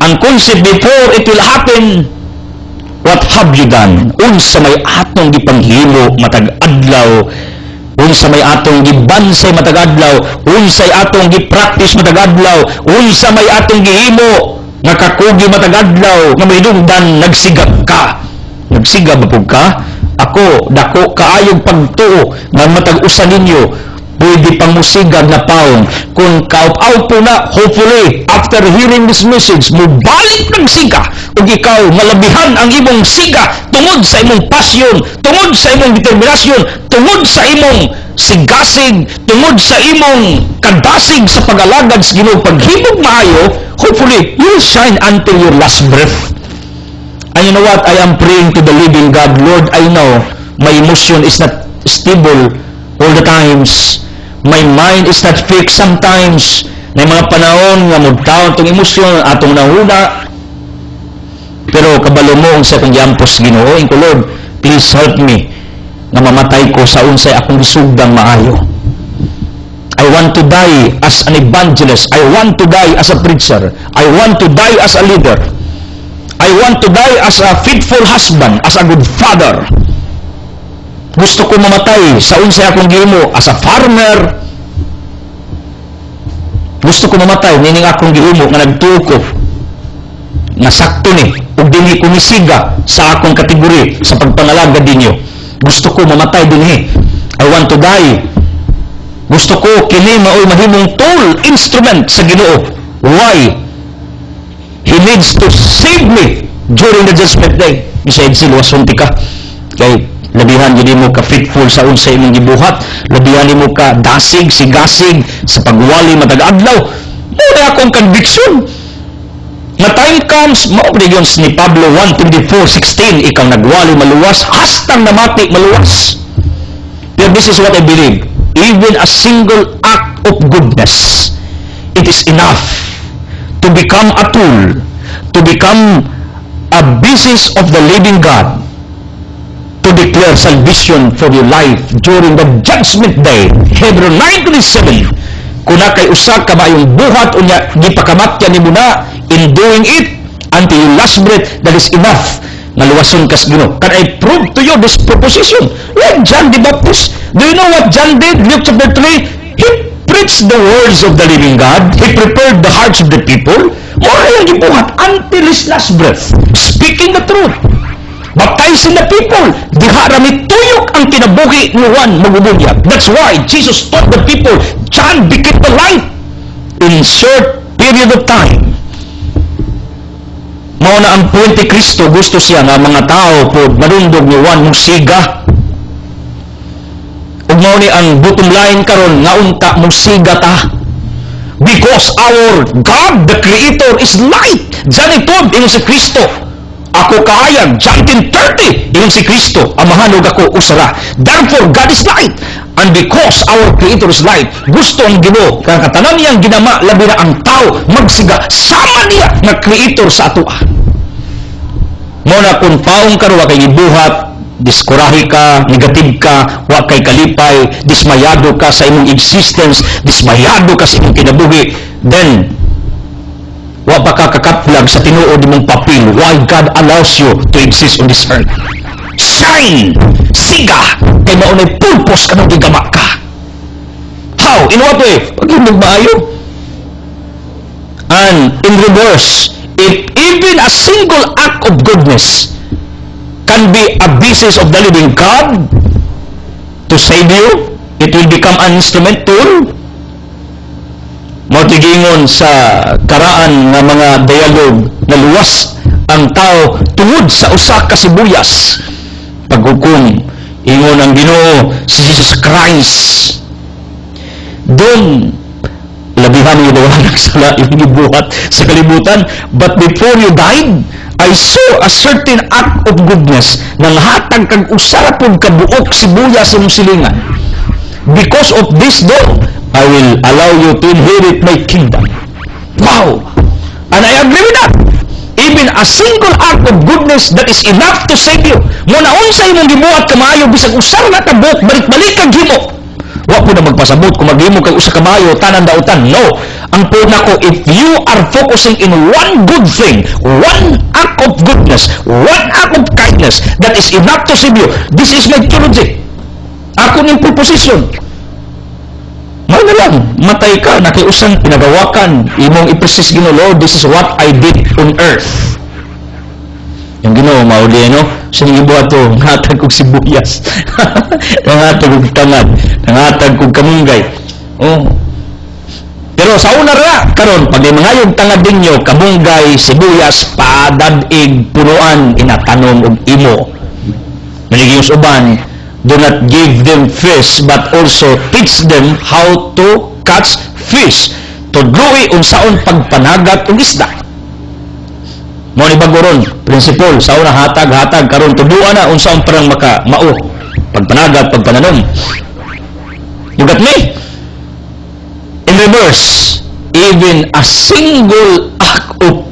Ang concept before it will happen, what have you done? Unsa may atong gipanghimo matag adlaw, unsa may atong gibansay matag adlaw, unsay atong gipractice matag adlaw, unsa may atong gihimo nga kakugi matag adlaw nga may dungdan nagsigag ka. Nagsiga ba pug ka? Ako dako kaayog pagtuo nga matag usa ninyo pwede pang musigag na paon. Kung kaup-out po na, hopefully, after hearing this message, mubalik ng siga. Ug ikaw, malabihan ang imong siga tungod sa imong pasyon, tungod sa imong determinasyon, tungod sa imong sigasig, tungod sa imong kadasig sa pag-alagad sa Ginoo, paghimog maayo, hopefully, you'll shine until your last breath. And you know what? I am praying to the living God. Lord, I know my emotion is not stable all the times. My mind is not fixed sometimes. May mga panahon nga mugtaon itong emosyon atong nahuna. Pero kabalo mo sa akong giampos Ginoo, ko Lord, please help me na mamatay ko sa unsay akong gisugdang maayo. I want to die as an evangelist. I want to die as a preacher. I want to die as a leader. I want to die as a faithful husband, as a good father. Gusto ko mamatay sa unsay akong gihimo as a farmer. Gusto ko mamatay nining akong gihimo nga nagtuko nga sakto ni ug dili ko misiga sa akong kategori sa pagpangalagad ninyo. Gusto ko mamatay dinhi. I want to die. Gusto ko kini maoy mahimong tool, instrument sa Ginoo. Why? He needs to save me during the judgment day. Besides, luwason ka. Kay labihan gid mo ka faithful sa unsa imong gibuhat, labihan nimo ka dasig, sigasig sa pagwali matag adlaw. Muna akong conviction. Na time comes, maobligon ni Pablo 1:24-16, ikaw nagwali maluwas, hastang namati maluwas. But this is what I believe. Even a single act of goodness, it is enough to become a tool, to become a basis of the living God, to declare salvation for your life during the judgment day. Hebrew 9:27, kuna kay usa ka maayong buhat unya gipakamatyan nimo na in doing it until your last breath, that is enough nga luwason kas Ginoo. Can I prove to you this proposition? Like John the Baptist. Do you know what John did? Luke chapter 3, he preached the words of the living God. He prepared the hearts of the people. Mura yung gibuhat until his last breath, speaking the truth, baptizing the people. Diha rami tuyok ang kinabuhi ni Juan magubunyag. That's why Jesus taught the people. John became the light in short period of time. Mao na ang puwente Kristo, gusto siya nga mga tao po marundog ni Juan musiga. Ug mao ni ang bottom line karon nga unta musiga ta. Because our God, the Creator, is light. Diyan ito, ingon si Kristo. Ako kahayag, John 10:30, ingon si Kristo, amahanog ako usara. Therefore, God is light. And because our Creator is light, gusto ang Ginoo, kang katanan niyang ginama, labi na ang tao, magsiga, sama niya na Creator sa atua. Muna kung paong ka, wa kay gibuhat, diskurahi ka, negative ka, wa kay kalipay, dismayado ka sa imong existence, dismayado ka sa imong kinabuhi, then, wa pa ka kakaplag sa tinuod imong papel why God allows you to exist on this earth. Shine! Siga! Kay maunay purpose ka nang gigama ka. How? In what way? Pag-ibig maayo. And in reverse, if even a single act of goodness can be a basis of the living God to save you, it will become an instrument tool. Matigingon sa karaan ng mga dialogue na luwas ang tao tungod sa usa ka sibuyas. Paghukom, ingon ang Ginoo si Jesus Christ. Doon, labihan niyo daw ang sala yung gibuhat sa kalibutan. But before you died, I saw a certain act of goodness nang hatag kag usa pud ka buok sibuyas sa imong silingan. Because of this though, I will allow you to inherit my kingdom. Wow! And I agree with that. Even a single act of goodness that is enough to save you. Muna unsay imong gibuhat ka maayo bisag usa na ka buok, balik-balik kag himo. Wa po na magpasabot kung maghimo kag usa ka maayo tanan dautan. No. Ang po nako, if you are focusing in one good thing, one act of goodness, one act of kindness that is enough to save you, this is my theology. Ako ning proposition. Mao na lang, matay ka, nakiusang pinagawakan, imong i-persist Ginoo, Lord, this is what I did on earth. Yung Ginoo, mauli, no? Sining ibuhat to, nangatag kong sibuyas, nangatag kong tangad, nangatag kong kamunggay. Oh. Pero sa una ra, karon pag mangayog tangad ninyo, kamunggay, sibuyas, padadig, punuan, inatanom og imo. Maligiyos uban, do not give them fish, but also teach them how to catch fish. Tudloy unsaon pagpanagat og isda. Mao ni bagoron, principle sa una hatag karon tudloan na unsaon parang mao pagpanagat, pagpananom. You got me? In reverse, even a single act of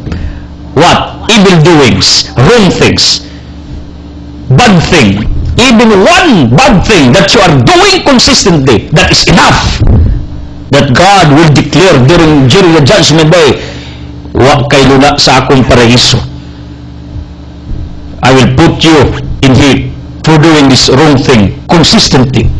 what? Evil doings, wrong things, bad thing, even one bad thing that you are doing consistently, that is enough that God will declare during the judgment day, wa kay luna sa akong paraiso. I will put you in here for doing this wrong thing consistently.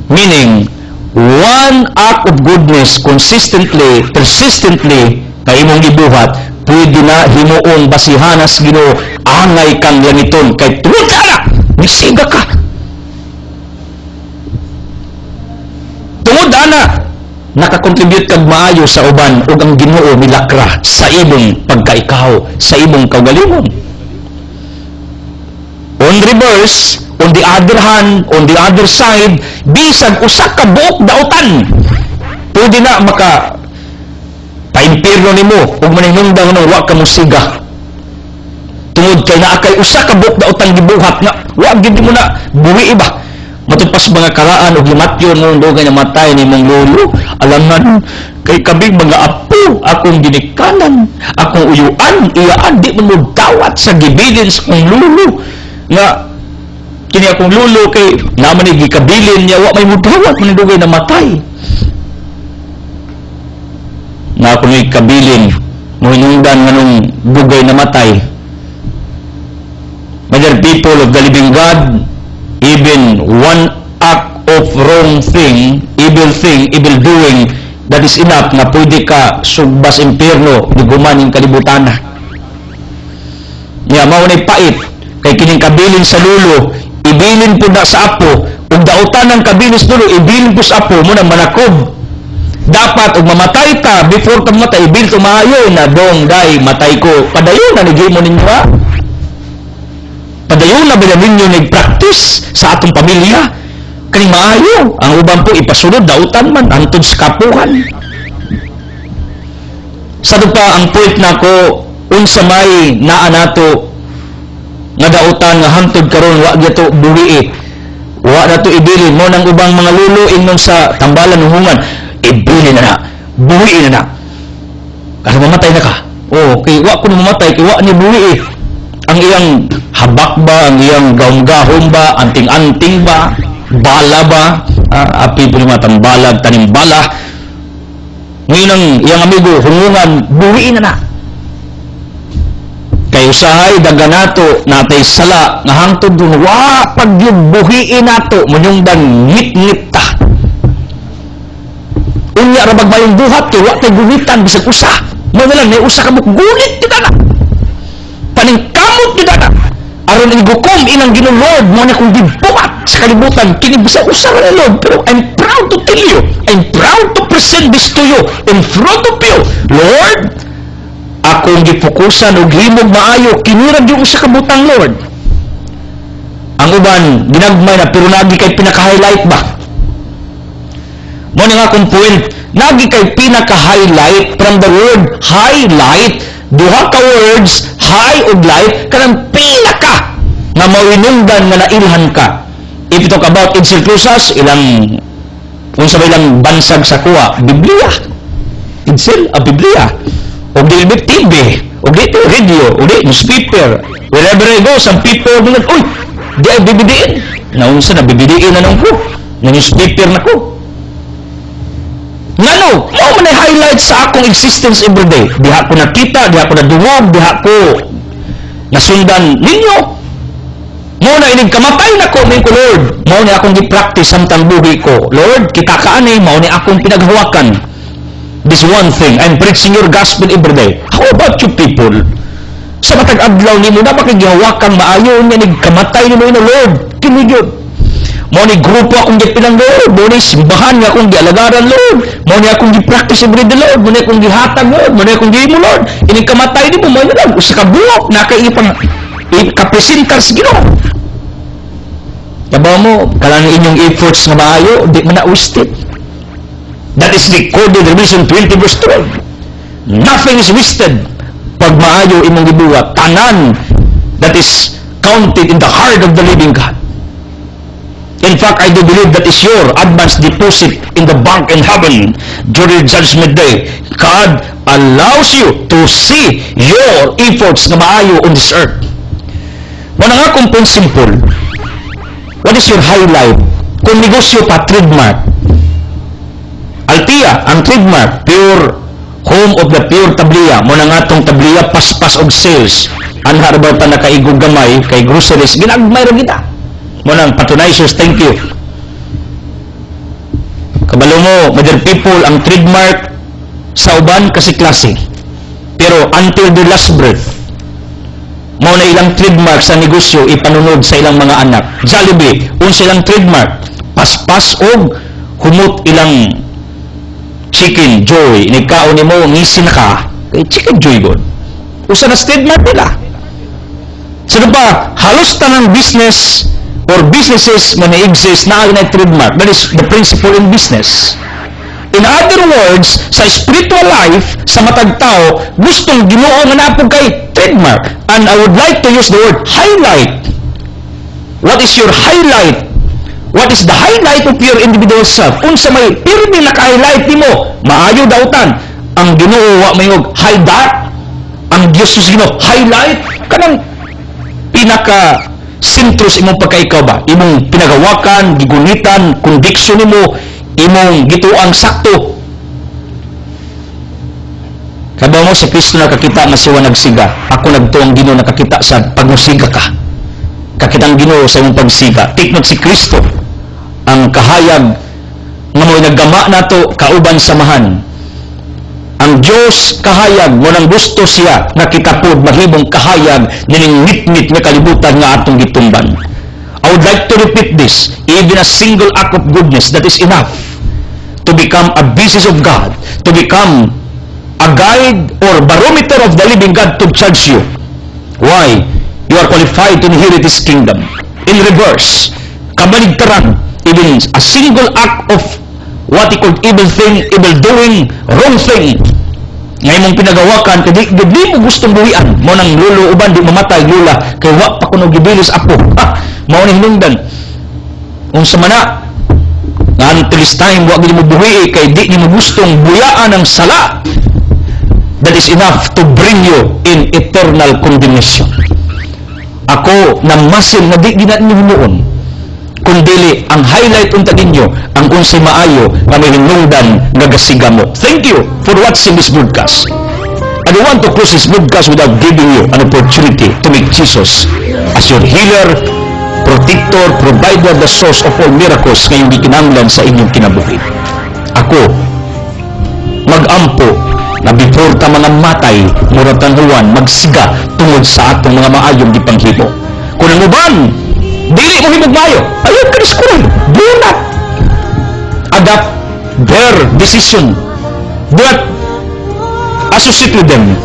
Meaning, one act of goodness consistently, persistently, kay imong gibuhat, pwede na himuon basihanas Ginoo, angay kang langiton kay tungod na misiga ka. Tungod na nakakontribute kag maayo sa uban ug ang Ginoo milakra sa imong pagkaikaw, sa imong kaugalingon. On reverse, on the other hand, on the other side, bisag usa ka buok dautan, pwede na maka paimpirno nimo ug maningundang nang wa ka musiga. Tungod kay naa kay usa ka buok dautan gibuhat nga wa gid mo na buhi ba. Matupas mga karaan o gimatyon mo dugay na matay ni mong lolo, alangan kay kabig mga apo akong ginikanan, akong uyuan, iyaan di mo dawat sa gibilin sa kong lolo nga kini akong lolo kay naman ni gikabilin niya wa may mudawat man dugay na matay. Na ako ni kabilin mo hinungdan nganong dugay na matay. Mother people of the living God, even one act of wrong thing, evil doing, that is enough na pwede ka sugbas impyerno, diguman yung kalibutan na. Nga, maunay pait, kay kining kabilin sa lulo, ibilin po na sa apo, ug dautan ng kabilin sa lulo, ibilin po sa apo, muna manakob. Dapat, ug mamatay ta, before ka mamatay, ibil tumayo na dong, day, matay ko. Padayon na, nagay mo ninyo ha? Padayon na ba ninyo nag-practice sa atong pamilya? Kaning maayo. Ang uban po ipasunod, dautan man, antod sa kapuhan. Sa pa ang point na ko, unsa may naa nato nga dautan nga hangtod karon wa gyud buhi wa na to ibilin mo nang ubang mga lulo ingon sa tambalan hungan, ibilin na buhi na kasi mamatay na ka. Kay wa ko mamatay kay wa ni buhi ang iyang habak ba, ang iyang gaum-gahom ba, anting-anting ba, bala ba, api po naman tambalag, tanim bala. Ngayon ang iyang amigo, hungungan, buhiin na. Kay usahay, daga nato, natay sala, nga hangtod dun, pag yung buhiin nato, munyongdan, ngit-ngit ta. Unya, rabag ba yung buhat, kay wa tay guhitan, bisag usa. Mga lang, may usa ka gulit, kita na. Paningkamot, kita na. Aron ang gukom inang Ginoo mo na kung gibuhat sa kalibutan kini bisa usa ra Lord, pero I'm proud to tell you, I'm proud to present this to you in front of you, Lord. Akong gifokusan og himog maayo kini ra gyud usa ka butang, Lord. Ang uban ginagmay na pero nagi kay pinaka-highlight ba? Mo nga akong point, nagi kay pinaka-highlight from the word highlight. Duha ka words, high ug light, kanang pinaka nga mawinungdan nga nailhan ka. If you talk about Edsel Cruzas, ilang kung sabay lang bansag sa kuha, Biblia. Edsel, Biblia. O dilbit TV, o dito radio, o dito newspaper. Wherever I go, some people do uy, di ay bibidiin. Naunsa na bibidiin na nung ko. Na newspaper na ko. Ngano, mo man ay highlight sa akong existence everyday. Diha ko nakita, diha ko nadungog, diha ko nasundan ninyo. Mo na inig kamatay na ko, ko Lord. Mo na akong gi-practice samtang buhi ko. Lord, kita kaanay, mo na akong pinaghawakan. This one thing, I'm preaching your gospel everyday. How about you people? Sa matag adlaw nimo na makigihawakan maayo nya nig kamatay nimo ina Lord. Kini gyud. Mo ni grupo akong gipilang Lord, mo ni simbahan nga akong gialagaran Lord, mo ni akong gi-practice every day Lord, mo ni akong gihatag Lord, mo ni akong gihimo Lord. Ini kamatay di mo mo na usa ka buok na kay ipang ikapresentar sa Ginoo. Tabaw mo kanang inyong efforts nga maayo di man na wasted. That is recorded in Revelation 20 verse 12. Nothing is wasted pag maayo imong gibuhat. Tanan that is counted in the heart of the living God. In fact, I do believe that is your advance deposit in the bank in heaven during Judgment Day. God allows you to see your efforts na maayo on this earth. Muna nga kung point simple, what is your highlight? Kung negosyo pa, trademark. Altia, ang trademark, pure home of the pure tabliya. Muna nga itong tabliya, paspas og sales. Anhar ba ta nakaigog gamay, kay groceries, ginagmay rin kita. Munang patronizers, thank you. Kabalo mo, mother people, ang trademark sa uban kasi klase. Pero until their last breath, mao na ilang trademark sa negosyo ipanunod sa ilang mga anak. Jollibee, unsa ilang trademark? Paspas og humot ilang Chicken Joy. Nagkaon nimo ngisin ka, kay Chicken Joy god. Usa na trademark nila. Sino ba? Halos tanang business or businesses mo na-exist na ang trademark. That is the principle in business. In other words, sa spiritual life, sa matag tao, gustong Ginoo nga napog kay trademark. And I would like to use the word highlight. What is your highlight? What is the highlight of your individual self? Unsa may pirmi naka-highlight nimo, maayo dautan. Ang Ginoo wa mayog highlight. Ang Dios sus Ginoo highlight kanang pinaka sentro sa imong pagkaikaw ba? Imong pinagawakan, gigunitan, conviction nimo, imong gituang sakto. Kada mo si Kristo nakakita nga siya nagsiga. Ako nagtuong Ginoo nakakita sa pagmusiga ka. Kakitang Ginoo sa imong pagsiga. Take note si Kristo ang kahayag nga mo'y naggama nato kauban samahan. Ang Diyos kahayag mo nang gusto siya nakitapod mahimong kahayag nining ngit-ngit nga kalibutan nga atong gitumban. I would like to repeat this. Even a single act of goodness, that is enough to become a business of God, to become a guide or barometer of the living God to judge you. Why? You are qualified to inherit His kingdom. In reverse, kabaligtaran, even a single act of what he called evil thing, evil doing, wrong thing, ngay mong pinagawakan, kaya di mo gustong buhian, mo nang lulo uban, di mamatay lula, kaya wak pa kuno gibilis apo, mao ni hinungdan. Unsa man na, nga until this time, wak mo buhi, kaya di mo gustong buyaan ng sala, that is enough to bring you in eternal condemnation. Ako, namasin na di ginat niyo noon, kundili ang highlight unta ninyo ang unsay maayo nga may hinungdan nga gasiga mo. Thank you for watching this broadcast. I don't want to close this broadcast without giving you an opportunity to make Jesus as your healer, protector, provider, the source of all miracles ngayong gikinahanglan sa inyong kinabuhi. Ako, mag-ampo na before ta mga matay, murag tanuan, magsiga tungod sa atong mga maayong gipanghimo. Kung ang uban, dili mo himog mayo, ayaw ka school, do not adapt their decision, do not associate with them.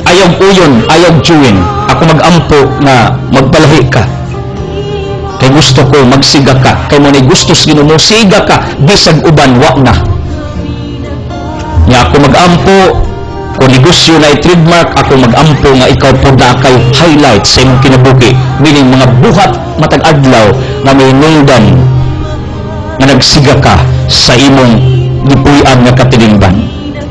Ayaw uyon, ayaw juwin. Ako mag-ampo na magpalahi ka, kay gusto ko magsiga ka, kay mo na gusto sino mo siga ka, bisag uban wa na nga ako mag-ampo. Kung negosyo na i-trademark, ako mag-ampo nga ikaw po na kay highlight sa imong kinabuhi, meaning mga buhat matag adlaw na may nungdan nga nagsiga ka sa imong gipuy-an nga katilingban.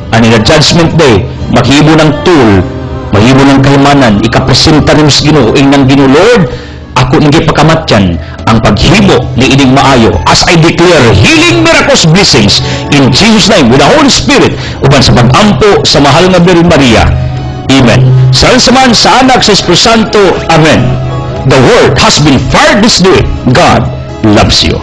And in the judgment day, maghimo ng tool, maghimo ng kahimanan, ikapresenta rin sa Ginoo, inang Ginoo, Lord, ako nang gipakamatyan ang paghimo ni ining maayo as I declare healing, miracles, blessings in Jesus' name with the Holy Spirit uban sa pag-ampo sa mahal nga Birhen Maria. Amen. Salamat sa anak sa Espiritu Santo. Amen. The word has been fired this day. God loves you.